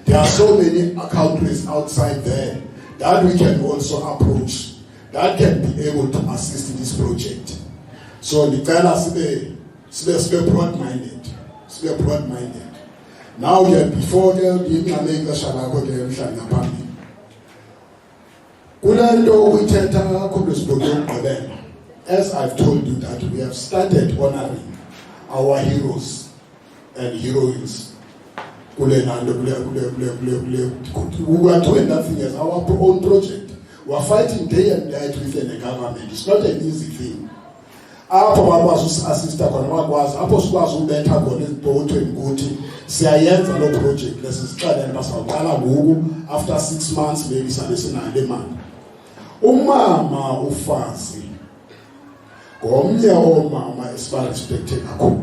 There are so many countries outside there that we can also approach that can be able to assist in this project. So ndicela sibe broad-minded. Now before ndinqame ixesha lakho ke mhlawumbi ngaphambili. Kule nto uyithetha kumlesibonke ukugqibela. As I've told you that we have started honoring our heroes and heroines. We are doing nothing as our own project. We are fighting day and night within the government. It's not an easy thing. Apho bakwazi assista khona bakwazi apho sikwazi ubetha khona izibhotweni ukuthi siyayenza lo project lesicala basawuqala ngoku after 6 months maybe sabe sinayo imali. Umama ufazi ngomnye omama esibarespecte kakhulu.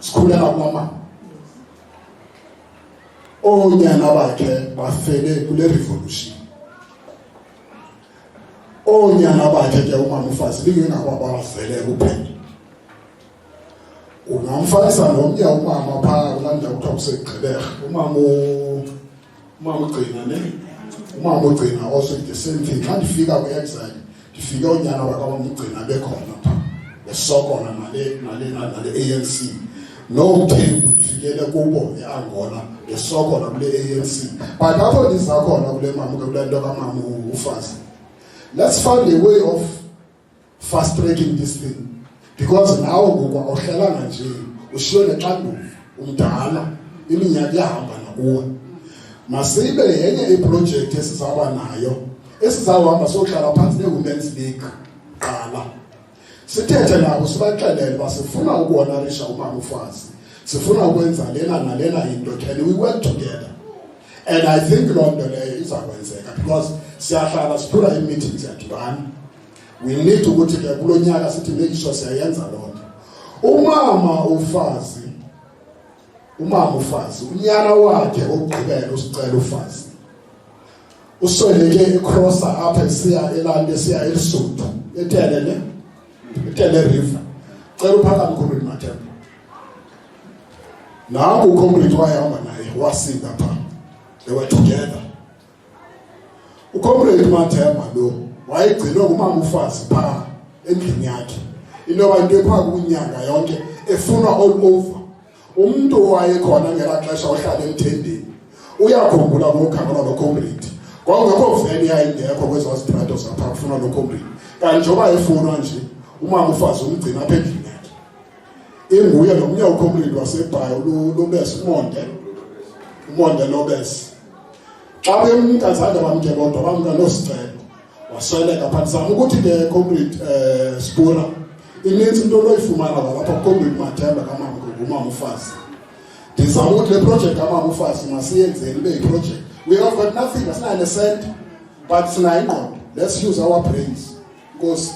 Sikhulela kulama onyana bakhe bafele kule revolution. Onyana bakhe ke umama ufazi lingengakwabazele kuphela. Ungamfanisa nomnye umama phaa kulanda kuthiwa kuseGqeberha. Umama ugcina ne. Umama ugcina also the same thing. Xa ndifika ku-exile ndifike onyana wakwamugcina bekhona phaa. Besokona nale ANC. No thing ndifikele kubo eAngola besokona kule ANC. But apho ndizakhona kule mama kule nto kamama ufazi. Let's find a way of fast tracking this thing. Because now ngoku awuhlalanga nje ushiyo nexanduva umdala iminyaka iyahamba nakuwe. Masibe yenye iproject esizaba nayo esizawuhamba sokuhlala phansi neWomen's League qala. Sithethe nabo sibaxelele basifuna ukuhonorisha umama ufazi. Sifuna ukwenza lena nalena into. Can we work together? And I think loo nto leyo izakwenzeka because siyahlala siphula i-meetings yadibana. We need ukuthi ke kulo nyaka sithi make sure siyayenza loo nto. Umama ufazi unyana wakhe ogqibela usicela ufazi. Usweleke ecrossa apha esiya elande esiya eLesotho eTele River. Cela uphakame uComrade Mathemba. Nangu uComrade wayehamba naye wasinda phaa. They were together. uComrade Mathemba lo wayegcinwe ngumama ufazi phaa endlini yakhe. Into bantu ephaa kunyanga yonke efuna all over. Umuntu wayekhona ngela xesha ohlala emthendeni. Uyakhumbula ngokhangela noComrade. Kwakungekho vele yayingekho kwezo zitrato zaphaa kufuna noComrade. Kanti njengoba efunwa nje umama ufazi umgcina apha endlini yakhe. Inguye nomnye uComrade waseBhayi Lobesi umonde Lobesi. Xa bemkazange bamke kodwa bamka nosicelo wasweleka phansi zama ukuthi ke Comrade Spura inenzi into loyifumana lapha uComrade Mathemba kamama ngumama ufazi. Ndizama ukuthi le project kamama ufazi masiyenzele ibe yiproject. We have got nothing, asinayo cent, but sinayo ingqondo. Let's use our brains. Because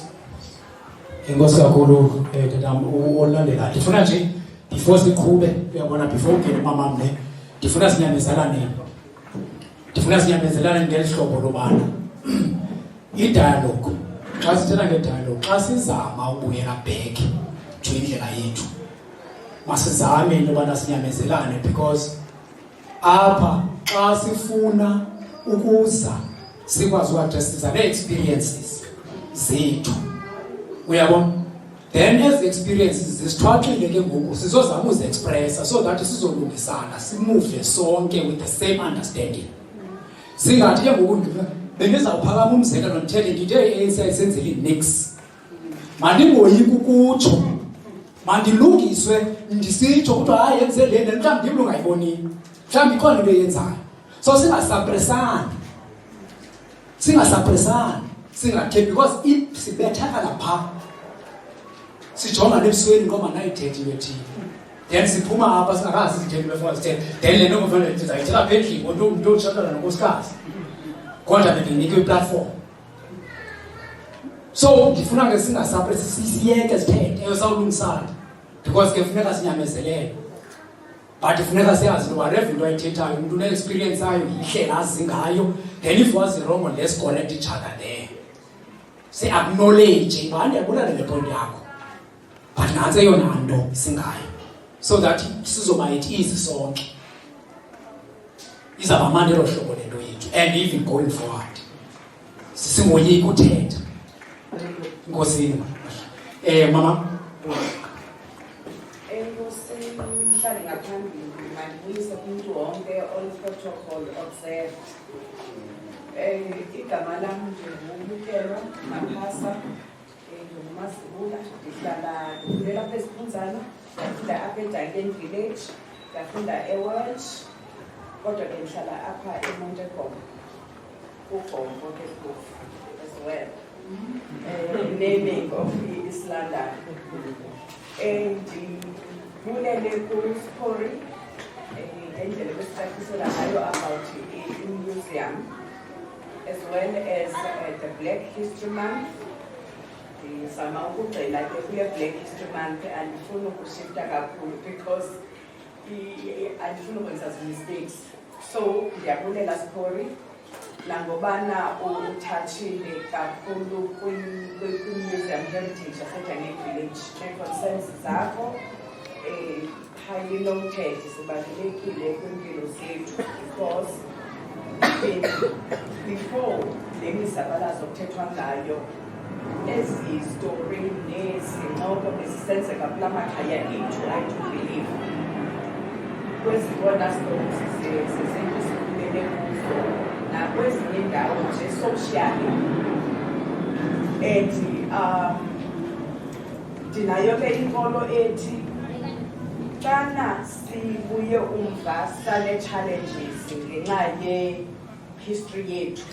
Inkosi kakhulu tatam olandela. Ndifuna nje before siqhube uyabona before ungene mama mne ndifuna sinyamezelane. Ndifuna sinyamezelane ngelihlobo lobana. I-dialogue. Xa sithetha nge-dialogue, xa sizama ukubuyela back to indlela yethu. Masizame into yobana sinyamezelane because apha xa sifuna ukuza sikwazi uadressisa nee-experiences zethu. Uyabona? Then as the experiences zisithwaxile ke ngoku sizozama uzi-expressa so that sizolungisana simuve sonke with the same understanding. Singathi ke ngoku bengizawuphakama umzekelo ndithethe ndithi ANC ayisenzeli nix. Mandingoyiki ukutsho. Mandilungiswe ndisitsho ukuthi hayi yenze le nto mhlawumbi ndim ungayibonini. Mhlawumbi ikhona into eyenzayo. So singasapresani. Singathembi because if sibethakala phaa sijonga nebusweni ngoba nayithethiwe thina then siphuma apha singakazi izitheli befuna sithethe then le nto kufanele ndizayithela apha endlini ngoba umntu otshatelana nonkosikazi kodwa bendinikwe iplatform. So ndifuna ke siyeke sithethe eyosawulungisana because ke funeka sinyamezelele but funeka siyazi into whatever into ayithethayo umntu une-experience ayo yihle azi ngayo then if was wrong let's correct each other there si-acknowledge uba ndiyabulala le point yakho but nantsi eyona nto singayo so that sizoba it easy sonke izawuba mandi elo hlobo lento yethu and even going forward singoyiki uthetha. Nkosini mama mhlali ngaphambili mandibuyise kumntu wonke all protocol observed. Igama lami ndinguMukelo Maphasa, ndinguMasibula, ndikhulela apha eSiphunzana, ndafunda apha eDuncan Village, ndafunda eWelsh, kodwa ke ndihlala apha eMontekom, kuGompo ke phofu as well. Naming of East London. And ndivulele kuSpori ngendlela besicachisela ngayo about i-museum as well as the Black History Month. Ndizama ukugxila ke kule Black History Month andifuni ukushifta kakhulu because andifuni ukwenza mistakes. So ndiyabulela Spori nangobana uthathile kakhulu kwi-museum heritage yaseDuncan Village. Ne-concerns zakho highly noted zibalulekile kwimpilo zethu because before le mizabalazo kuthethwa ngayo ezi story nezincoko bezisenzeka kula makhaya ethu I do believe kwezibona stories zezinto esikhulele kuzo nakwezinye indawo nje socially and ndinayo ke inkolo ethi xana sibuye umva sane-challenges ngenxa ye-history yethu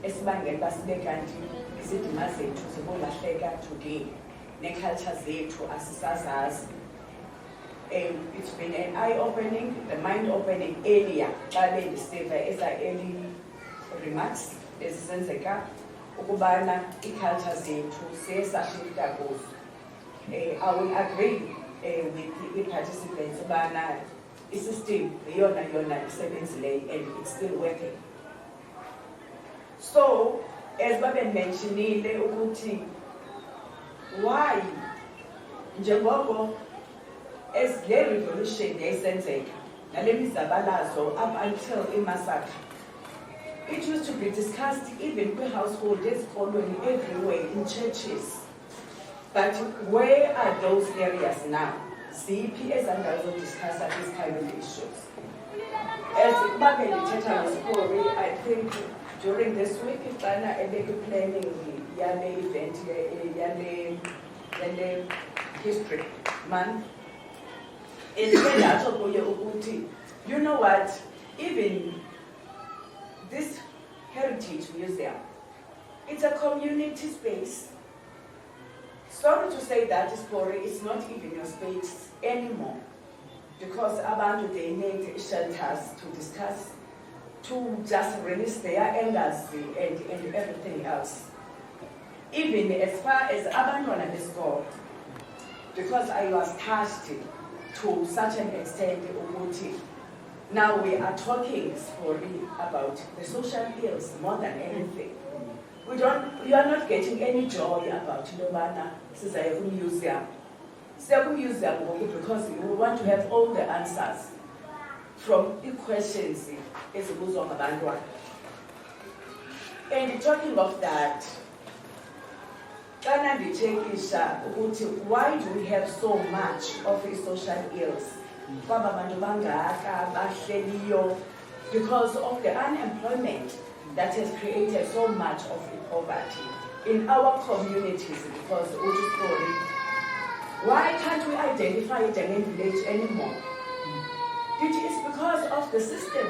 esibangela uba sibe kanti izidima zethu zibolahleka today ne-culture zethu asisazazi. It's been an eye-opening, the mind-opening earlier xa bendisiva eza-early remarks ezisenzeka ukubana i-culture zethu siye sashifta kuzo. I will agree with the participants ubana i-system yona isebenzileyo and it's still working. So as babe mentionile ukuthi why njengoko as le revolution yayisenzeka nale mizabalazo up until i-massacre, it used to be discussed even kwi-household ezikolweni everywhere in churches. But where are those areas now? Ziphi ezandawo zodiscussa these kind of issues? As babe ndithetha ngeSpori, I think during this week xana ebeke-planning yale event yale history month, ndatsho kuye ukuthi you know what, even this heritage museum, it's a community space. Sorry to say that Spori is not even your space anymore because abantu they need shelters to discuss, to just release their angers and everything else. Even as far as abantwana besikolo, because I was touched to such an extent ukuthi now we are talking Spori about the social ills more than anything. We are not getting any joy about Nobana Sisayaku Museum. Sisayaku Museum because we want to have all the answers from the questions as it goes on about one. And talking of that, why do we have so much of the social ills? Because of the unemployment that has created so much of the poverty in our communities. Because why can't we identify Duncan Village anymore? It's because of the system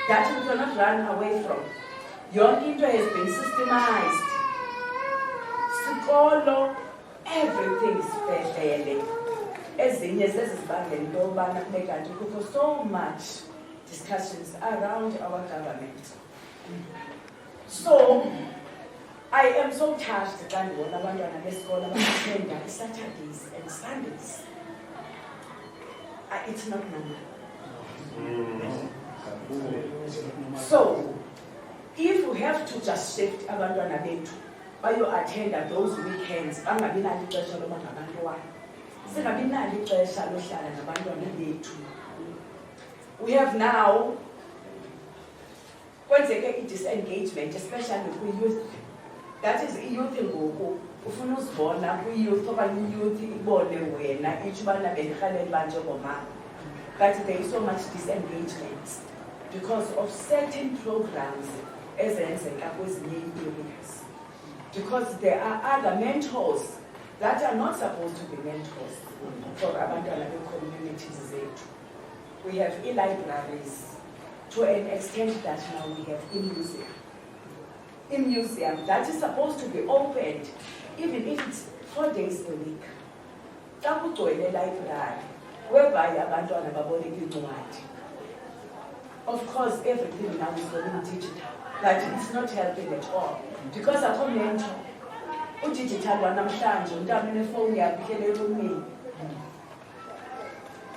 that we cannot run away from. Your into has been systemized. Sikolo everything is bhedlele. Ezinye zezibangela into yobana kube kanti kukho so much discussions around our government. So I am so touched xa ndibona abantwana besikolo abathenda Saturdays and Sundays. It's not normal. So if we have to just shift abantwana bethu bayo-attenda those weekends, bangabi nalo ixesha loba ngabantwana, singabi nalo ixesha lohlala nabantwana bethu. We have now kwenzeke i-disengagement, especially kwi-youth. That is i-youth ngoku ufuna uzibona kwi-youth okanye i-youth ibone wena itsho ubana bendirhalela uba njengomama. But there is so much disengagement because of certain programs ezenzeka kwezinye areas. Because there are other mentors that are not supposed to be mentors for abantwana be-communities zethu. We have e-libraries to an extent that now we have e-museum. E-museum that is supposed to be opened even if it's 4 days a week. Xa kugcwele library whereby abantwana baboleka incwadi. Of course, everything now is going digital, but it's not helping at all. Because akho mentor, u-digital wanamhlanje umntana unefowuni yakhe ihleli erumini.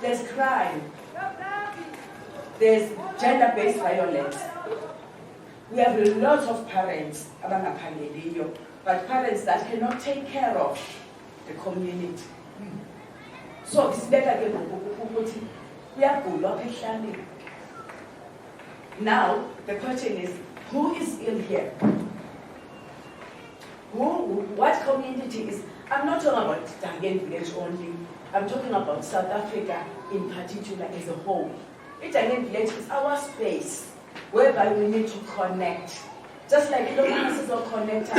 There's crime. There's gender-based violence. We have a lot of parents abangaphangeliyo, but parents that cannot take care of the community. So sibeka ke ngoku ukuthi kuyagulwa apha ehlaleni. Now the question is, who is ill here? What community is? I'm not talking about Dangen village only. I'm talking about South Africa in particular as a whole. Dangen village is our space whereby we need to connect. Just like Lomanas is a connector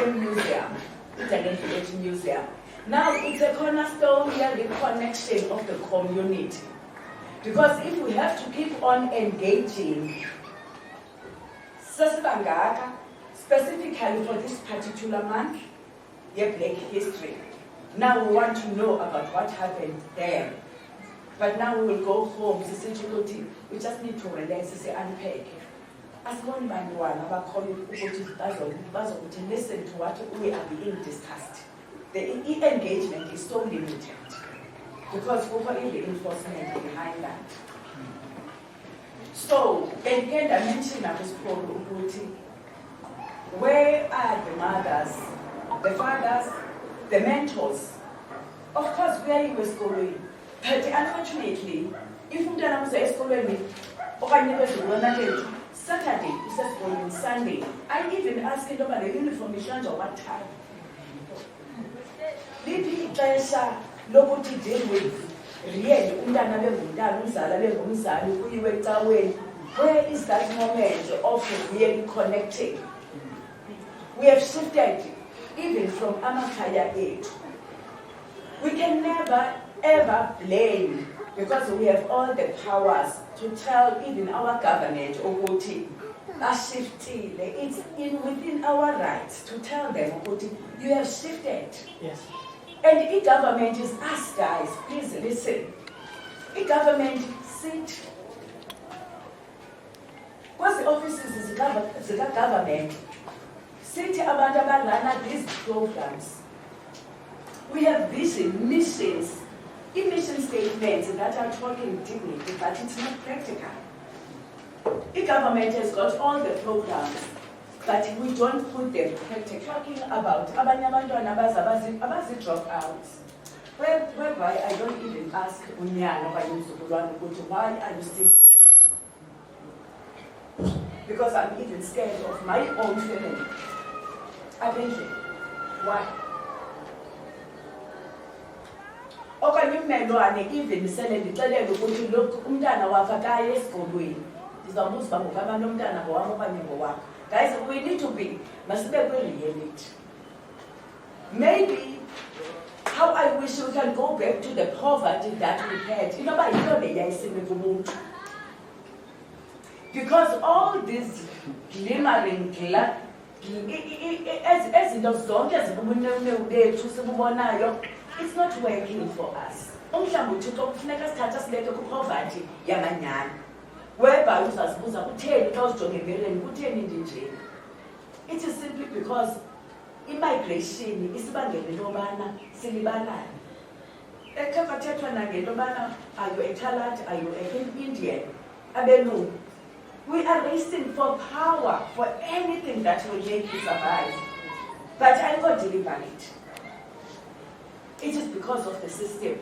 in museum, Dangen village museum. Now it's a cornerstone here, the connection of the community. Because if we have to keep on engaging, specifically for this particular month, Black History. Now we want to know about what happened there. But now we will go home, we just need to relax, unpack. As one by one, listen to what we are being discussed. The engagement is so limited because we are the enforcement behind that. So, again, I mentioned at this program, where are the mothers, the fathers, the mentors? Of course, where he was going. But unfortunately, if you don't say Saturday, it's just going Sunday. I even asked him about the uniform or what time. Liphi ixesha lokuthi deal with really umntana bengumntana umzala bengumzali kuyiwe ecaweni. Where is that moment of really connecting? We have shifted even from amakhaya ethu. We can never ever blame because we have all the powers to tell even our government ukuthi bashiftile. It's within our rights to tell them ukuthi you have shifted. Yes. And the government is us guys, please listen. The government sit. What's the offices of the government? Sit abantu abalana these programs. We have vision, missions, mission statements that are talking dignity, but it's not practical. The government has got all the programs, but we don't put them practical. Talking about abanye abantwana abazi dropouts, whereby I don't even ask unyana okanye umzukulwana ukuthi why are you still here? Because I'm even scared of my own family. Apparently, why? Okanye ummelwane even sele ndixelele ukuthi lokhu umntana wakhe akaye esikolweni. Ndizawubuza uba ngokaba nomntana ngowam okanye ngowakho. Guys, we need to be, masibe kwi-reality. Maybe how I wish we can go back to the poverty that we had. You know, because all these glimmering ezinto zonke zibubunene bethu sibubonayo, it's not working for us. Umhlawumbe uThixo kufuneka sithatha sibeke kupoverty yamanyani. Whereby uzazibuza kutheni xa uzijonge emireni kutheni ndinje. It is simply because immigration isibangele into yobana silibalane. Ekhe kwathethwa nangento yobana are you a Talat, are you an Indian, abelungu. We are racing for power, for anything that will make you survive. But I got deliver it. It is because of the system.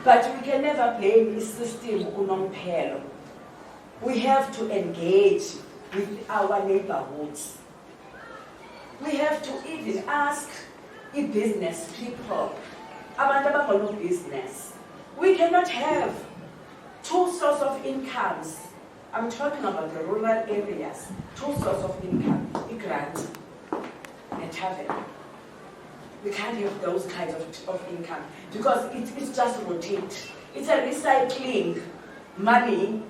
But we can never blame the system unomphelo. We have to engage with our neighborhoods. We have to even ask business people, abantu business. We cannot have two sources of incomes. I'm talking about the rural areas. Two sources of income, a grant and a tavern. We can't have those kinds of income because it's just rotate. It's a recycling money.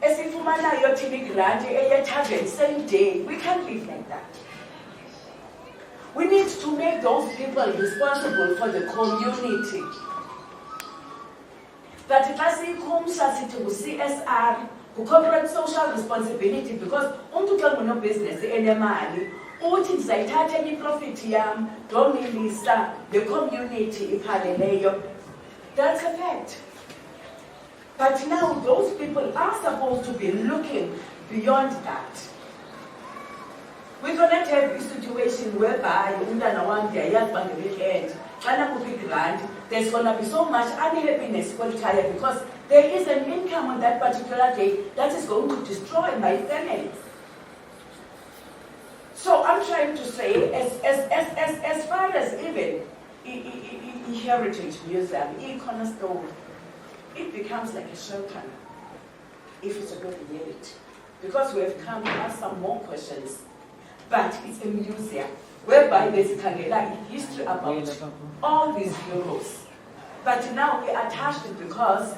As if you're taking grant, a tavern, same day. We can't live like that. We need to make those people responsible for the community. But if I see CSR, corporate social responsibility, because no business enemali, uthi ndizayithatha enye profit yam, ndonelisa the community iphaleleyo. That's a fact. But now those people are supposed to be looking beyond that. We cannot have a situation whereby umntana wam ndiyayazi uba nge-weekend xana kuphi grant, there's going to be so much unhappiness because there is an income on that particular day that is going to destroy my family. So I'm trying to say, as far as even Heritage Museum, Cornerstone, it becomes like a shelter if it's a good reality. Because we have come to ask some more questions. But it's a museum whereby there's a history about all these heroes. But now we are attached because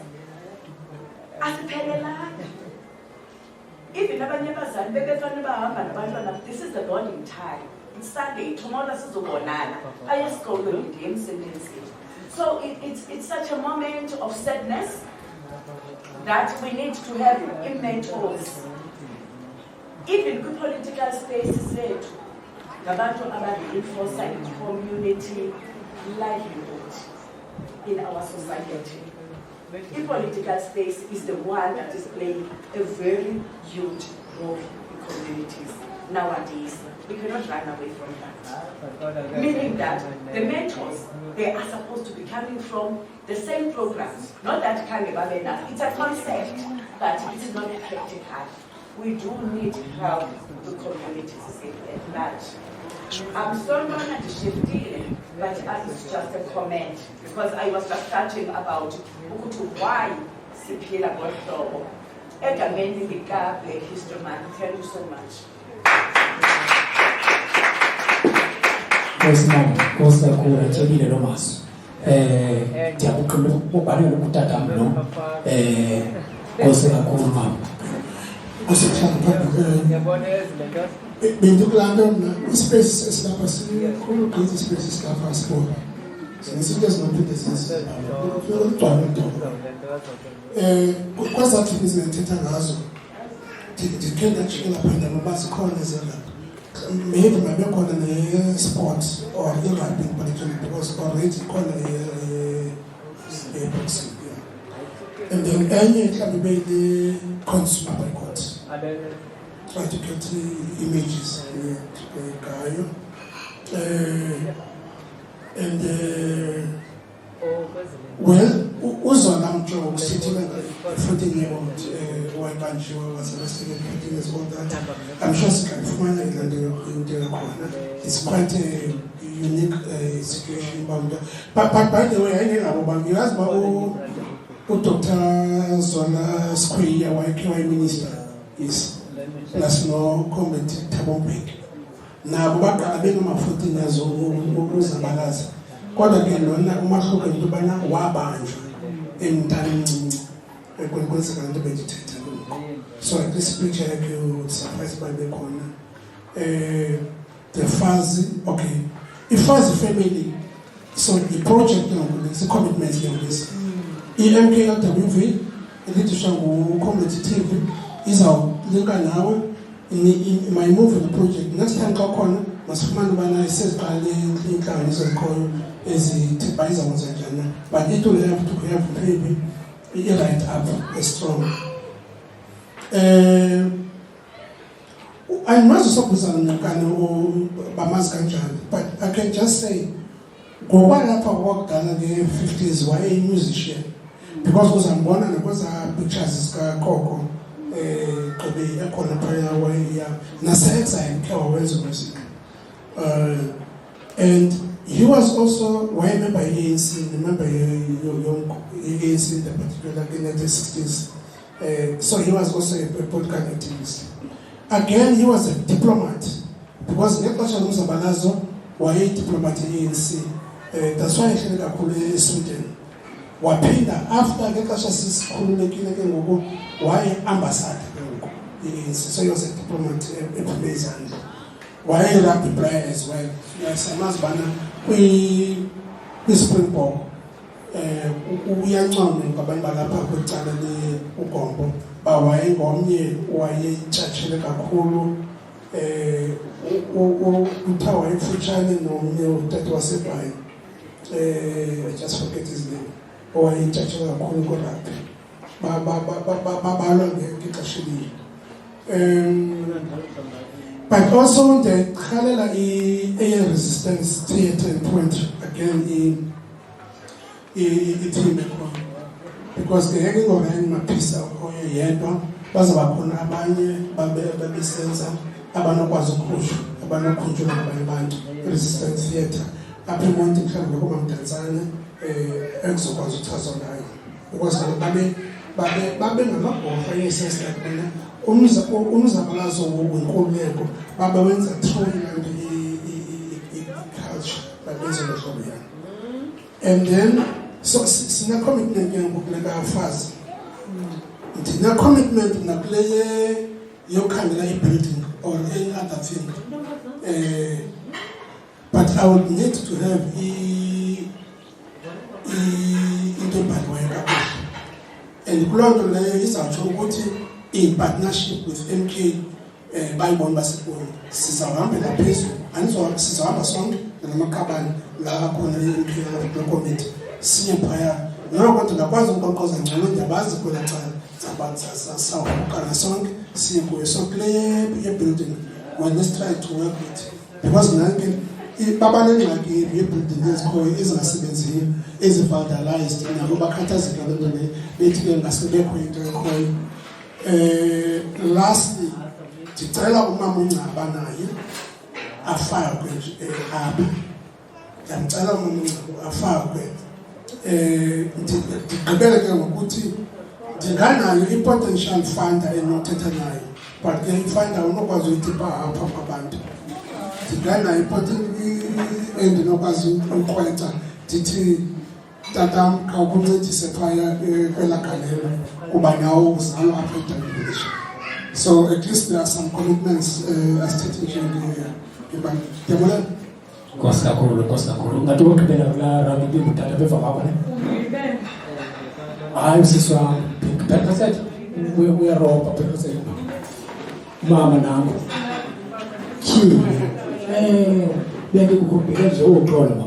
even this is the bonding time. It's Sunday, tomorrow is Bonana. I just go to the sentencing. So it's such a moment of sadness that we need to have mentors. Even good political spaces said, Gabanto Abadi enforcer community livelihood in our society. In political space is the one that is playing a very huge role in communities nowadays. We cannot run away from that. Meaning that the mentors, they are supposed to be coming from the same programs. Not that enough. It's a concept, but it is not practical. We do need help the communities at large. I'm sorry not to shift in, but it's just a comment because I was just touching about why Siphila Gohlobo. Egameni Lika Black History Month. Thank you so much. Kosi kakhulu ethekile lo maso. Ndiyabuqina ukubhalwe ukutata mlo. Kosi kakhulu mama. Bendikulanda mna ispace esilapha sikhulu gqithi ispace esilapha sibona sinezinto ezinophinde zigcwale mntobo kwazathi ndithetha ngazo ndikhe ndajikela phanda noba zikhona ezelapha maybe mabe khona ne-sport or i-rugby particularly because already khona boxing and then enye mhlawumbi ibe yi-consumer boycott. Try to get images ngayo and well uzona mjogo sithi nga-14-year-old wayibanjiwe was arrested at 14 years old that I'm sure sikayifumana into yakhona. It's quite a unique situation but by the way ayingengabo bangiyazi uba uDr. Zona Skweyiya wayekhe wayiminister yes plus no comment Thabo Mbeki nabo baqala benoma-14 years ukuzabalaza kodwa ke lona umahluko into yobana wabanjwa emntana emncinci kwenzeka into bendithetha so at least picture yakhe usurprise uba bekhona the Fazi, okay. I-Fazi family, so the project is a commitment this. I-MKLWV, elithisha nguCommunity TV, izawulinka nawe in my move in the project. Next time xa khona masifumane ubana isiqale inhlanganiso ezikhoyo ezithibhayiza kwenza njani. But it will have to have maybe i-right up strong. Andimazi sokuzana nkani bamazi kanjani, but I can just say ngoba lapha kwakudala nge-50s waye-musician because uzambona nakweza pictures zikaKoko qobe ekhona phaya wayeya nase-exile khe wawenza music. And he was also member ye-ANC, remember ye-ANC in the particular in the 1960s. So he was also a political activist. Again, he was a diplomat because ngexesha lomzabalazo waye-diplomat ye-ANC. That's why he kakhulu eSweden. Waphinda after ngexesha sisikhululekile ke ngoku waye-ambassador ke ngoku ye-ANC. So he was a diplomat ephumezana. Waye-rugby player as well. Samazi bana kwi-Springbok uyanconywa ngabantu balapha kwicala le-uGompo wayengomnye wayetshatshile kakhulu uthiwa wayefutshane nomnye utata waseBhayi I just forget his name owayetshatshile kakhulu korugby babalwa ngexesha elinye. But also the Khalela air resistance theatre and point again in team because the hanging of my piece of yedwa bazaba khona abanye babesenza abanokwazi ukukhusha abanokhunjwa ngabanye abantu resistance theatre apha eMonti mhlawumbe kuba mdantsane ekuzokwazi ukuchaza ngayo because babe ngamabhorha yesense lakubona umzabalazo wenkululeko babenza through i-culture babenza ngohlobo yalo. And then so sina commitment ke ngokuleka Fazi ndina commitment nakule yokhangela i-building or any other thing, but I would need to have into bhaliweyo kakuhle and kuloo nto leyo izawutsho ukuthi in partnership with MK bayibona basibona sizawuhambela phezulu sizawuhamba sonke namakhabani la akhona i-MK committee siye phaya noko ndingakwazi ukuqoqoza ngcono ndiyabazi kwela cala sawukana sonke siye kuyo so kule building when let's try to work with because nanke babanengxaki ye-building ezikhoyo ezingasebenziyo ezi-vandalized nabo bakhathazeka lento le bethi ke ngasekekho into ekhoyo. Lastly, ndicela umama uNgcaba naye afakwe apha. Ndicela umama uNgcaba afakwe. Ndigqibele ke ngokuthi ndinganayo i-potential funder enothetha nayo, but ke i-funder unokwazi uyitipha apha kwabantu. Ndinganayo endinokwazi ukrwetha ndithi tatam khawukuncedise phaya kwela galelo kuba nawo uzalwa apha eDublin. So at least there are some commitments as-stated here. Ndiyabona? Nkosi kakhulu. Ngathi ukugqibela kulaa rugby butata beva kwakho ne? Hayi sisi wam, phela sathi uyarobha phela sathi mama nangu. Bengikukhumbile nje uxolo mama.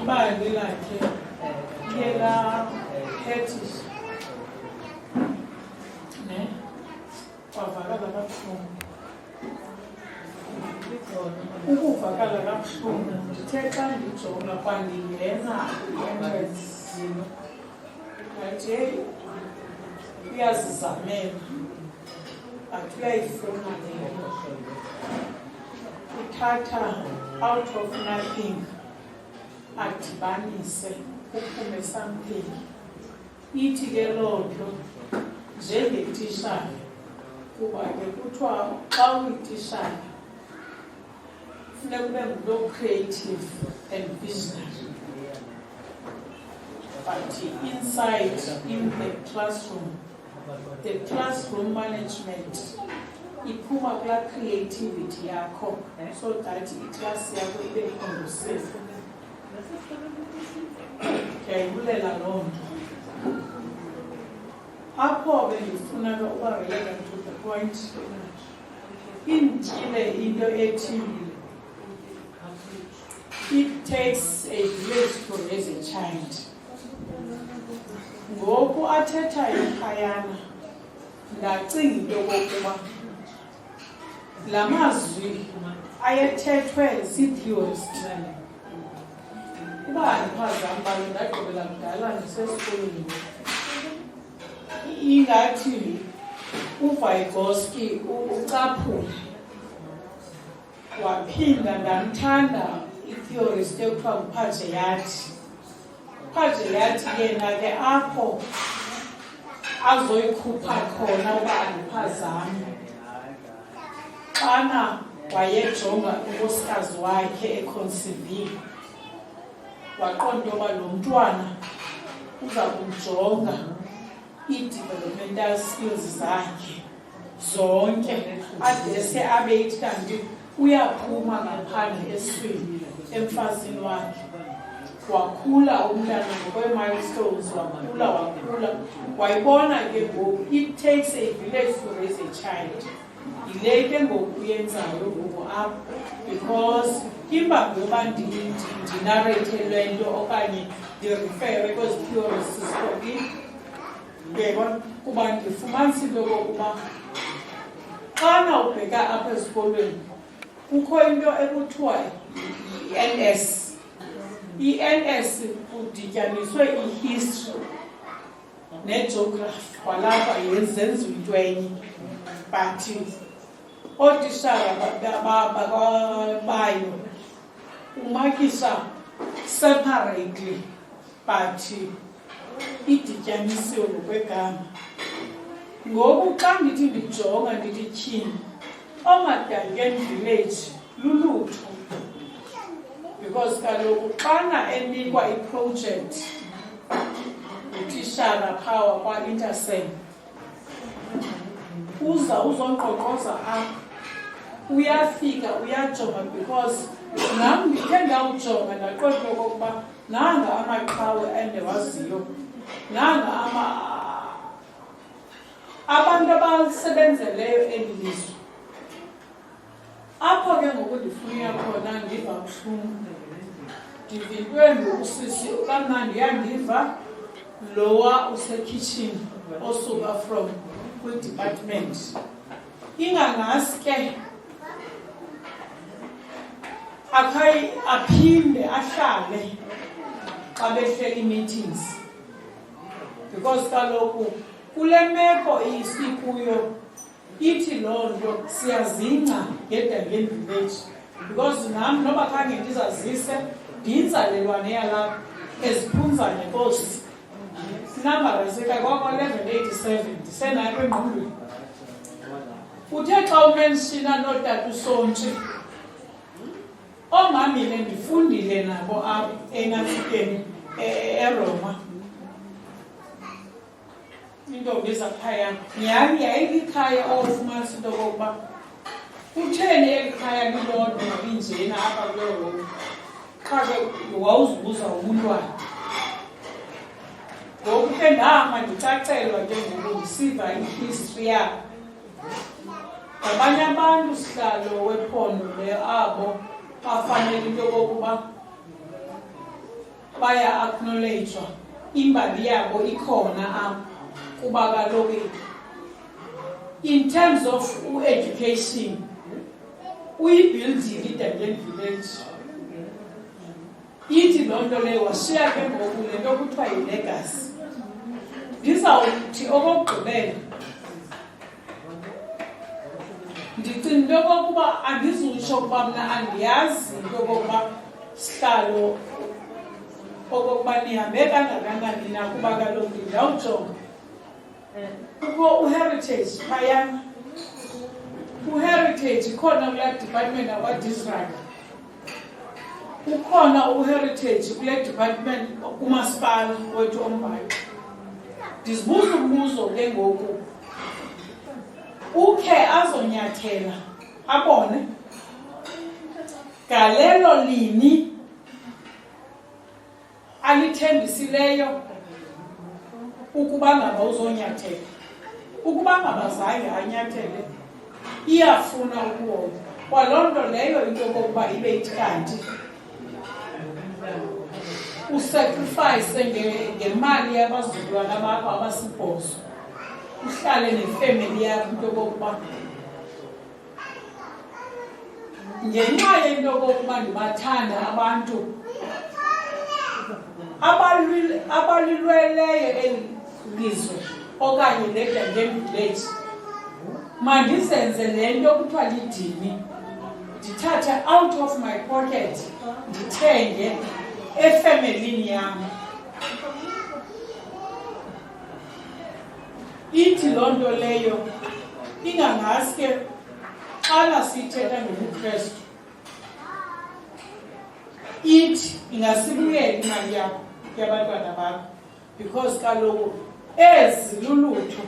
Ibali lakhe yela Curtis ne wavakala kabuhlungu ukuvakala kabuhlungu ndithe xa ndijonga kwandingena entrance ngathi heyi uyazizamela but uyayifuna leyo uthatha out of nothing adibanise kuphume something. Ithi ke loo nto njengetishara kuba ke kuthiwa xa uyitishara creative and visionary. But inside, in the classroom management, iphuma kula creativity yakho so that i-class yakho ibe conducive. Ndiyayibulela loo nto. Apho bendifuna uba relevant to the point, indile into ethi it takes a village to raise a child. Ngoku athethayo phayana ndacinga into yokokuba la mazwi ayethethwe zii-theorist. Uba andiphazami balo ndagqibela kudala ndisesikolweni. Ingathi uVygotsky ucaphule waphinda ndamthanda i-theorist ekuthiwa nguPagelayati. uPagelayati yena ke apho azoyikhupha khona uba andiphazami xana wayejonga unkosikazi wakhe econceive waqonda uba lo mntwana uza kumjonga ii-developmental skills zakhe zonke adese abe ithi kanti uyaphuma ngaphandle eswini emfazini wakhe. Wakhula umntana ngokwe-milestones, wakhula. Wayibona ke ngoku, it takes a village to raise a child. Yile ke ngoku uyenzayo ngoku apho, because imbambi yoba ndinareyithe le nto okanye ndirifere kwezi theorists yebo kuba ndifumanisa into yokokuba xana ubheka apha esikolweni kukho into ekuthiwa i-NS. I-NS kudityaniswe i-history ne-geography kwalapha zenziwa into enye, but ootishara bayo umakisa separately but idityanisiwe ngokwegama. Ngoku xa ndithi ndijonga ndithi tyhini, oMadankeni village lulutho, because kaloku xana enikwa iproject utishara phawa kwa-Intersen uzonkqonkqoza apha, uyafika uyajonga, because nam ndikhe ndawujonga ndaqonda okokuba nanga amaqhawe endiwaziyo, nanga abantu abasebenzeleyo eli lizwe. Apho ke ngoku ndifunia khona ndiva buhlungu, ndivintwe ngusisi kamnandi yandiva lowa usekitchen osuka from kwi-department. Ingangasi ke aphinde ahlale xa behleli meetings, because kaloku kule meko isikuyo ithi loo nto siyazingca ngeDangeni village, because nam noba khange ndizazise ndiyinzalelwane yalapha eziphunzane Nkosi. Inambara zika kwakwa-1187 ndisenayo engqondweni. Uthe xa umenshina nootata uSontshi, oomamile ndifundile nabo apha eNafikeni eRoma. Intombi zaphaya nyhani yayilikhaya ofumanisa into yokokuba kutheni eli khaya lilodwa linjena apha kulo qha ke wawuzibuza umntwana. Ngoku ke ndahamba ndicacelwa ke ngoku ndisiva ihistory yabo. Ngabanye abantu sihlalo wephondo le abo bafanele into yokokuba baya acknowledgewa, imbali yabo ikhona apho. Kuba kaloku in terms of education uyibuildile iDangeni village. Ithi loo nto leyo washiya ke ngoku le nto kuthiwa yi-legacy. Ndizawuthi okokugqibela ndicinga into yokokuba andizutsho ukuba mna andiyazi into yokokuba sihlalo okokuba nihambe kangakanani na, kuba kaloku ndawujonga kukho uHeritage phayana. uHeritage ikhona kulaa department akwa-Disraeli ukhona uheritage kule department kumasipala wethu oMbayo. Ndizibuza umbuzo ke ngoku. Ukhe azonyathela abone galelo lini alithembisileyo ukuba ngaba uzonyathela. Ukuba ngaba zange anyathele iyafuna ukuhoya. Kwaloo nto leyo into yokokuba ibe ithi kanti usacrifice ngemali yabazukulwana bakho abasibhozo, uhlale nefamily yakho into yokokuba ngenxa yento yokokuba ndibathanda abantu abalilweleyo eli lizwe okanye le Dangeni village, mandizenze le nto kuthiwa lidini, ndithathe out of my pocket ndithenge efemelini yam. Ithi loo nto leyo ingangaske xana sithetha ngobuKrestu, ithi ingasibuyela imali yakho yabantwana bakho, because kaloku ezi lulutho.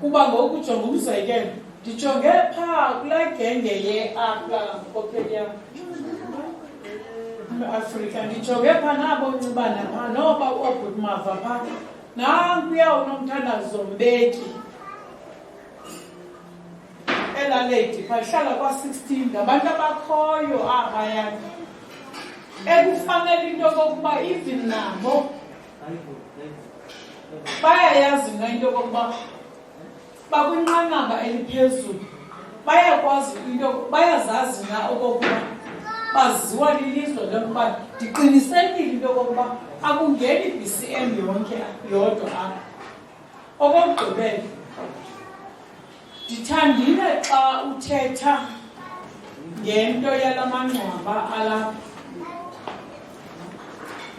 Kuba ngoku ujonga umzekelo, ndijonge phaa kula genge ye-Apla Ophelia Afrika, ndijonge phaa nabo uncibana phaa noba uObhutmava phaa, nankuya uNomthandazo Mbeki elaledi phaa ihlala kwa-16 ngabantu abakhoyo abaya ekufanele into yokokuba even nabo bayayazi na into yokokuba bakwinqanaba eliphezulu, bayakwazi into, bayazazi na okokuba baziwa lilizwe lokuba ndiqinisekile into yokokuba akungeni BCM yonke yodwa apha. Okokugqibela, ndithandile xa uthetha ngento yala mangcwaba alapha,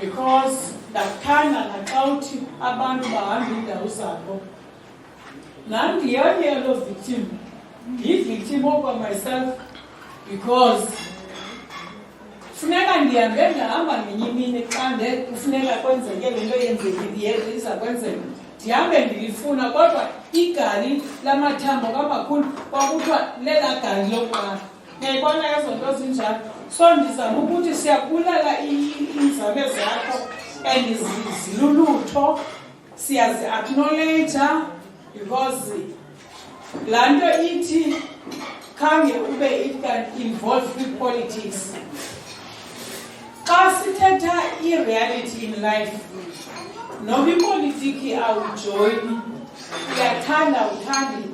because ndakuthanda naxa uthi abantu bahamba iindawo zabo. Nandiyonye loo victim, yi-victim over myself, because funeka ndihambe ndahamba ngenye imini xa kufuneka kwenzeke le nto yenzekile iza kwenzeka, ndihambe ndilifuna, kodwa igali lamathambo kamakhulu kwakuthiwa lela gali lokuqala. Niyayibona ezo nto zinjalo. So ndizama ukuthi siyabulela iinzame zakho and zilulutho, siyazi-acknowledge, because laa nto ithi khange ube involved with politics. Xa sithetha i-reality in life, noba ipolitiki awujoyini, uyathanda uthandi,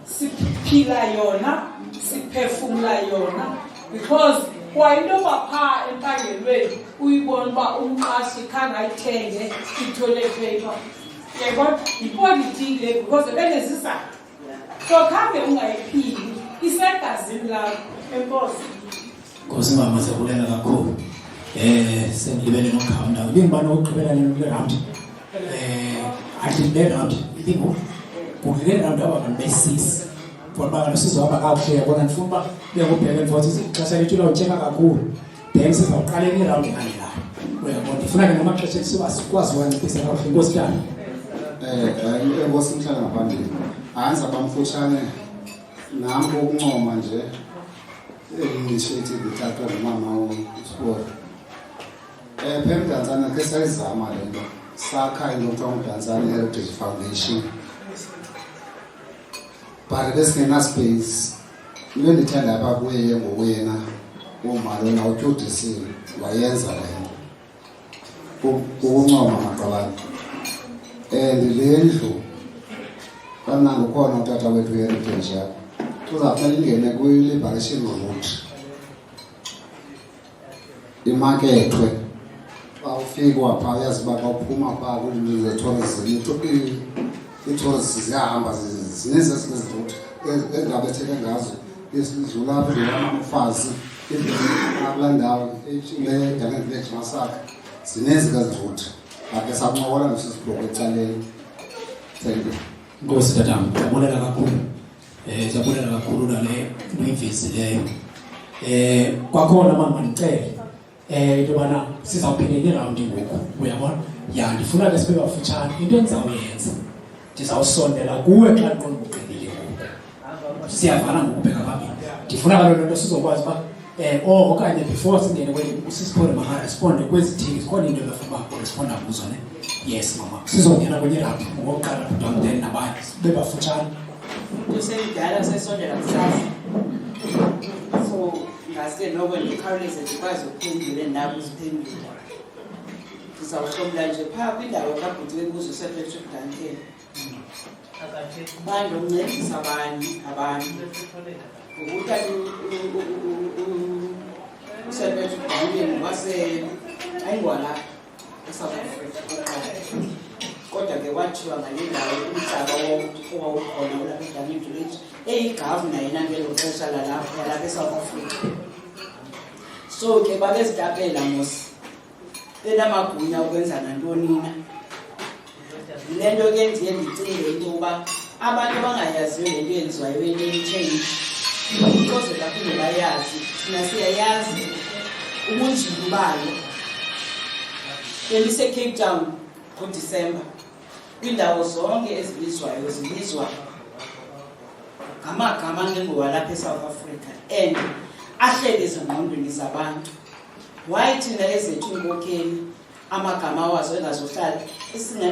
siphila yona, siphefumla yona, because kwayinto baphaa empangelweni uyibona uba umqashi khange ayithenge i-toilet paper. Yayibona, yipolitiki le because benezizathu. So khange ungayiphili, isegazini lakho. Enkosi. Nkosi mama, siyabulela kakhulu. Sengilibele nokhawunda. Ngibani oqhubela le round. Athi le round, ilingo. Kule round abantu be6. Ngoba nosizo abakahle yabona ndifuna uba bekubheke futhi ixesha lethu lawutsheka kakhulu. Then sizawuqala le round ngale la. Uyabona ndifuna ke namaxesha esiba sikwazi uwanciphisa kahle. Nkosi tata. Enkosi mhlala ngaphambili. Anza bamfutshane nampo ukuncoma nje initiative ithathwa ngumama uSipho. Phela Dantsana ke sayizama lento. Sakha into kuthiwa uDantsana Heritage Foundation. But besingena space. Into endithanda apha kuye ngokwena umalona uJudisile wayenza lento. Ukuncoma maqabane. Le ndlu kamnandi ukhona utata wethu Heritage yakho. Uzawufanele ingene kwi-liberation route. Imakethwe. Xa ufikwa phaa uyazi uba xa uphuma phaa kwizetourism, ii-tourists ziyahamba zininzi ezinye iziruthi endabetheke ngazo. Idlula apha idlula umfazi, idlula kulaa ndawo le Dangeni village Masaka. Zininzi ke ziruthi. Ake sakuncokola nosisibhoko ecaleni. Thank you. Nkosi tatam, siyabulela kakhulu. Siyabulela kakhulu nale invisi leyo. Kwakhona mama ndicela into yobana sizawuphelela irawundi ngoku uyabona ya ndifuna ke sibe bafutshane into endizawuyenza ndizawusondela kuwe xa ndiqonda ubuqinile ngoku siyavana ngokubheka phambili ndifuna kaloku lento sizokwazi uba okanye before singene usisiphole makarespondwe kwezithili zikhona into ebefuna uba uresponda kuzo ne yes mama sizongena kwenye rap ngokuqala butwam then nabanye sibe bafutshane kusemdala sesondela kusasa so ngaske noko ndikhawuleze ndikwazi ukuphendula endaba uziphendula ndizawuhlomla nje phaa kwindawo kabhuti wekuzo usepatrick Duncan ubani lokuncedisa abantu ngokuthi usepatrick Duncan ayingwalapha eSouth Africa kodwa ke wathiwa ngale ndawo umhlaba owawukhona kulapha eDuncan Village eyigavana yena ngelo xesha lalapha eSouth Africa so ke babezitapela mos benamagunya ukwenza nantoni na le nto ke ndiye ndicinge into yokuba abantu abangayaziyo le nto yenziwayo yename change ukuze baphinde bayazi thina siyayazi ubunjulu bayo beliseCape Town ngoDisemba kwindawo zonke ezibizwayo zibizwa ngamagama angengowalapha eSouth Africa and ahlele ezingqondweni zabantu why thina ezethu inkokeli amagama wazo engazohlala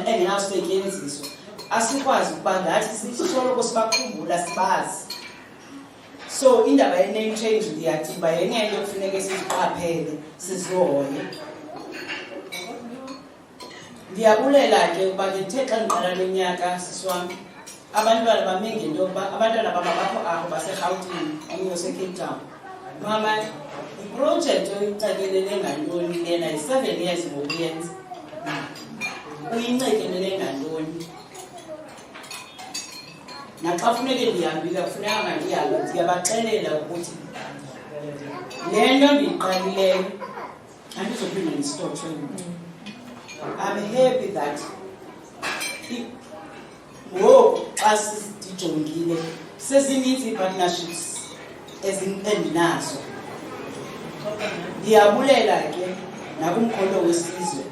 engenasetyenziswa asikwazi ukuba ngathi sisoloko sibakhumbula sibazi so indaba yename change ndiyathi uba yenye into kufuneka siziqaphele sizihoye ndiyabulela ke ukuba ngithe xa ndiqala lonyaka siswami abantwana bame ngento yokuba abantwana babakho apho baseRhawutini omnye oseCape Town mama iprojekthi oyicekelele ngantoni lena yi7 years ngokuyenza uyincekelele ngantoni naxa funeke ndihambile kufuneka mandihambe ndiyabaxelela ukuthi le nto ndiyiqalileyo andizophinda ndisitotshwe mntu I'm happy that ngoku xa sisijongile sezininzi ii-partnerships endinazo ndiyabulela ke nakumkhonto wesizwe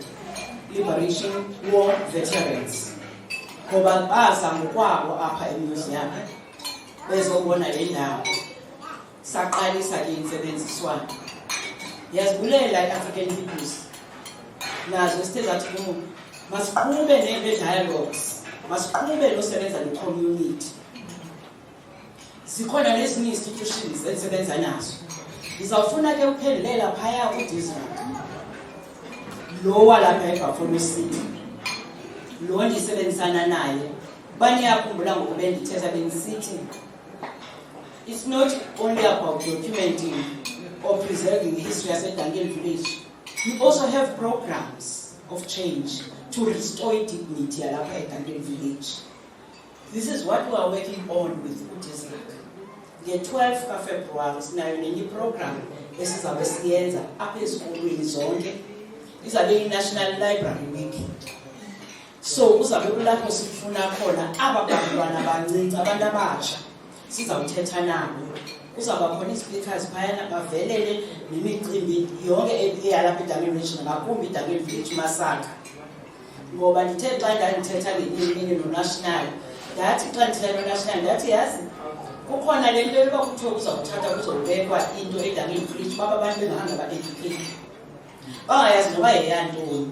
Liberation War Veterans ngoba baza ngokwabo apha emuseum bezobona le ndawo saqalisa ke intsebenziswano ndiyazibulela i-African Peoples nazo sithe zathi masiqhube ne-dialogues masiqhube nosebenza ne-community zikhona nezinye institutions ezisebenza nazo ndizawufuna ke uphendulela phaya uDisraeli lo walapha eBuffalo City lo ndisebenzisana naye baniyakhumbula ngoku bendithetha bendisithi it's not only about documenting or preserving the history yaseDuncan Village. We also have programs of change to restore dignity yalapha eDuncan Village. This is what we are working on with uDisraeli. Nge-12 kaFebruwari sinayo nenye program esizabe siyenza apha ezikolweni zonke izabe yi-National Library Week. So uzabe kulapho sifuna khona aba bantwana abancinci abantu abatsha sizawuthetha nabo kuzaba khona i-speakers phayana bavelele nemicimbi yonke eyalapha eDuncan Village ngakumbi iDuncan Village Massacre ngoba ndithe xa ndandithetha ngenye no-national ndathi xa ndithetha no-national ndathi yazi kukhona le nto yokuba kuthiwe kuzawuthatha kuzobekwa into eDuncan Village baba abantu bengahamba ba-educate bangayazi noba yeyantoni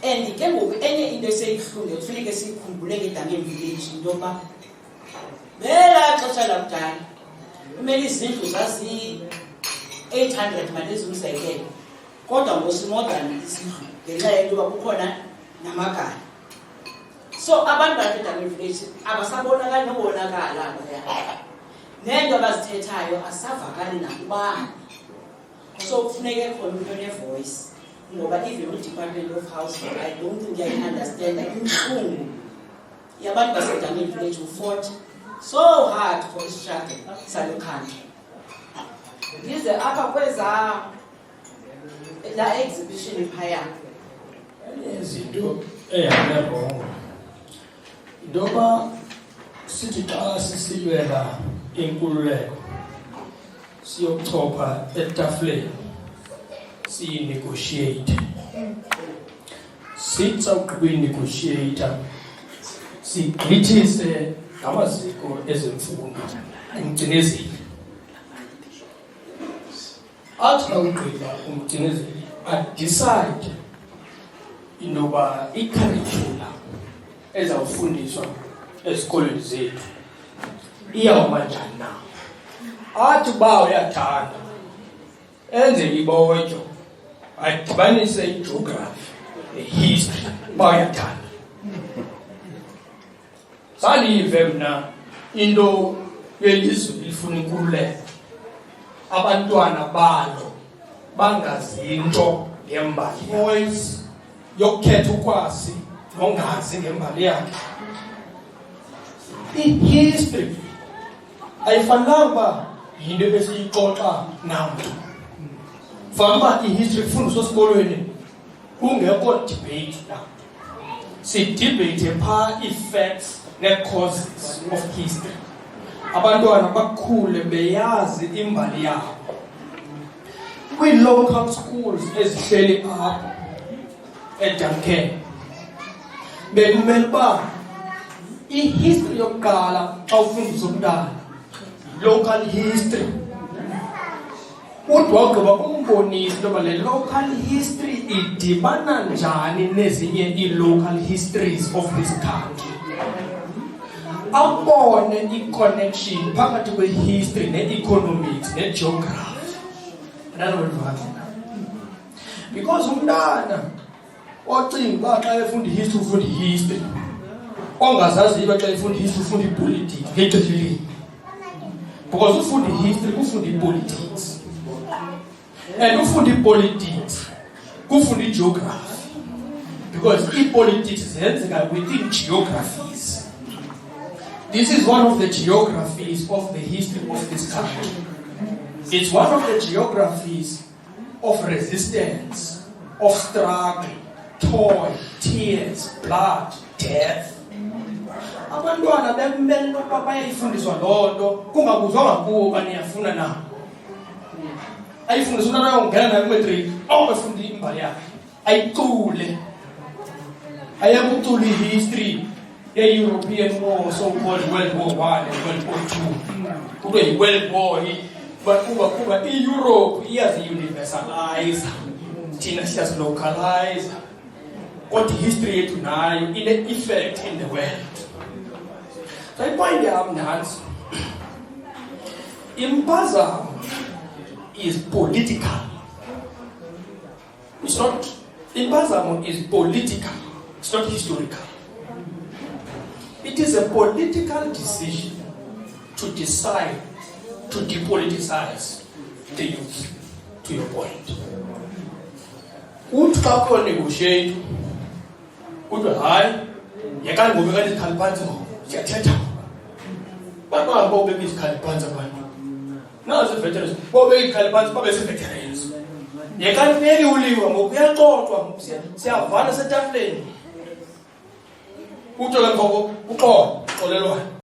and ke ngoku enye into eseyihlunge kufuneke siyikhumbule ngeDuncan Village into yokuba bela xesha lakudala kumele izindlu zazi-800 mali ezimzekelo kodwa ngosimodern izindlu ngenxa yento yoba kukhona namagala so abantu baseDuncan Village abasabonakali nobonakala nento abazithethayo asavakali nakubani so kufuneke khona umntu one-voice ngoba even uDepartment of Housing I don't think I understand inhlungu yabantu baseDuncan Village who fought so hard for isihlalo salo country ndize apha kweza la exhibition phaya izinto ehambe rongo ndoba sithi xa sisilwela inkululeko siyochopha etafuleni sinegotiate. Sitsa ukunegotiate. Sigqithise ngamaziko ezemfundo emgcinezeli. Athi ugqiba umgcinezeli decide indoba i-curriculum ezawufundiswa esikolweni zethu iyawuma njani na. Athi uba uyathanda enze ibotyo adibanise i-geography ne-history uba uyathanda. Salive mna into yelizwe lifuna inkululeko, abantwana balo bangazinto ngembali voice yokukhetha ukwazi nongazi ngembali yakhe. I-history ayifanelanga yinto esiyixoxa namntu. Famba i-history kufundiswa esikolweni kungekho debate namntu. Sidebate phaa ii-facts nee-causes of history. Abantwana bakhule beyazi imbali yabo. Kwii-local schools ezihleli apho eDuncan bekumele uba i-history yokuqala xa ufundisa umntana local history, uthi wagqiba umbonisa into yoba le local history idibana njani nezinye ii-local histories of this country. Abone i-connection phakathi kwe-history ne-economics ne-geography. Because umntana ocinga uba xa efunda i-history ufunda i-history, ongazaziyo xa efunda i-history ufunda i-politics ngexesha elinye. Because ufunda i-history kufunda i-politics, and ufunda i-politics kufunda i-geography, because i-politics zenzeka within geographies. This is one of the geographies of the history of this country. It's one of the geographies of resistance, of struggle, toil, tears, blood, death. Abantwana bekumele ukuba bayayifundiswa loo nto kungabuzwanga kuwo uba niyafuna na. Ayifundiswa umntana ongena nayo kwi-matric ongafunda imbali yakhe ayicule. Ayakucula i-history ye-European War, so-called World War I and World War II. Kube yi-World War but kuba i-Europe iyazi-universalize, thina siyazilocalize. Kodwa i-history yethu nayo ine-effect in the world. So ipoint yam nansi, impazamo is political. It's not, impazamo is political, it's not historical. It is a political decision to decide to depoliticize the youth, to your point. Uthi xa kho negotiate, uthi hayi, yekani ngobeka izikhali phantsi ngoku, siyathetha. Bantu bahamba bobeka izikhali phantsi abantu. Nazi veterans, bobeka izikhali phantsi babe se-veterans. Yekani beki uliwa ngoku kuyaxoxwa, siyavana setafuleni. Uthi ke ngoku uxolelwane.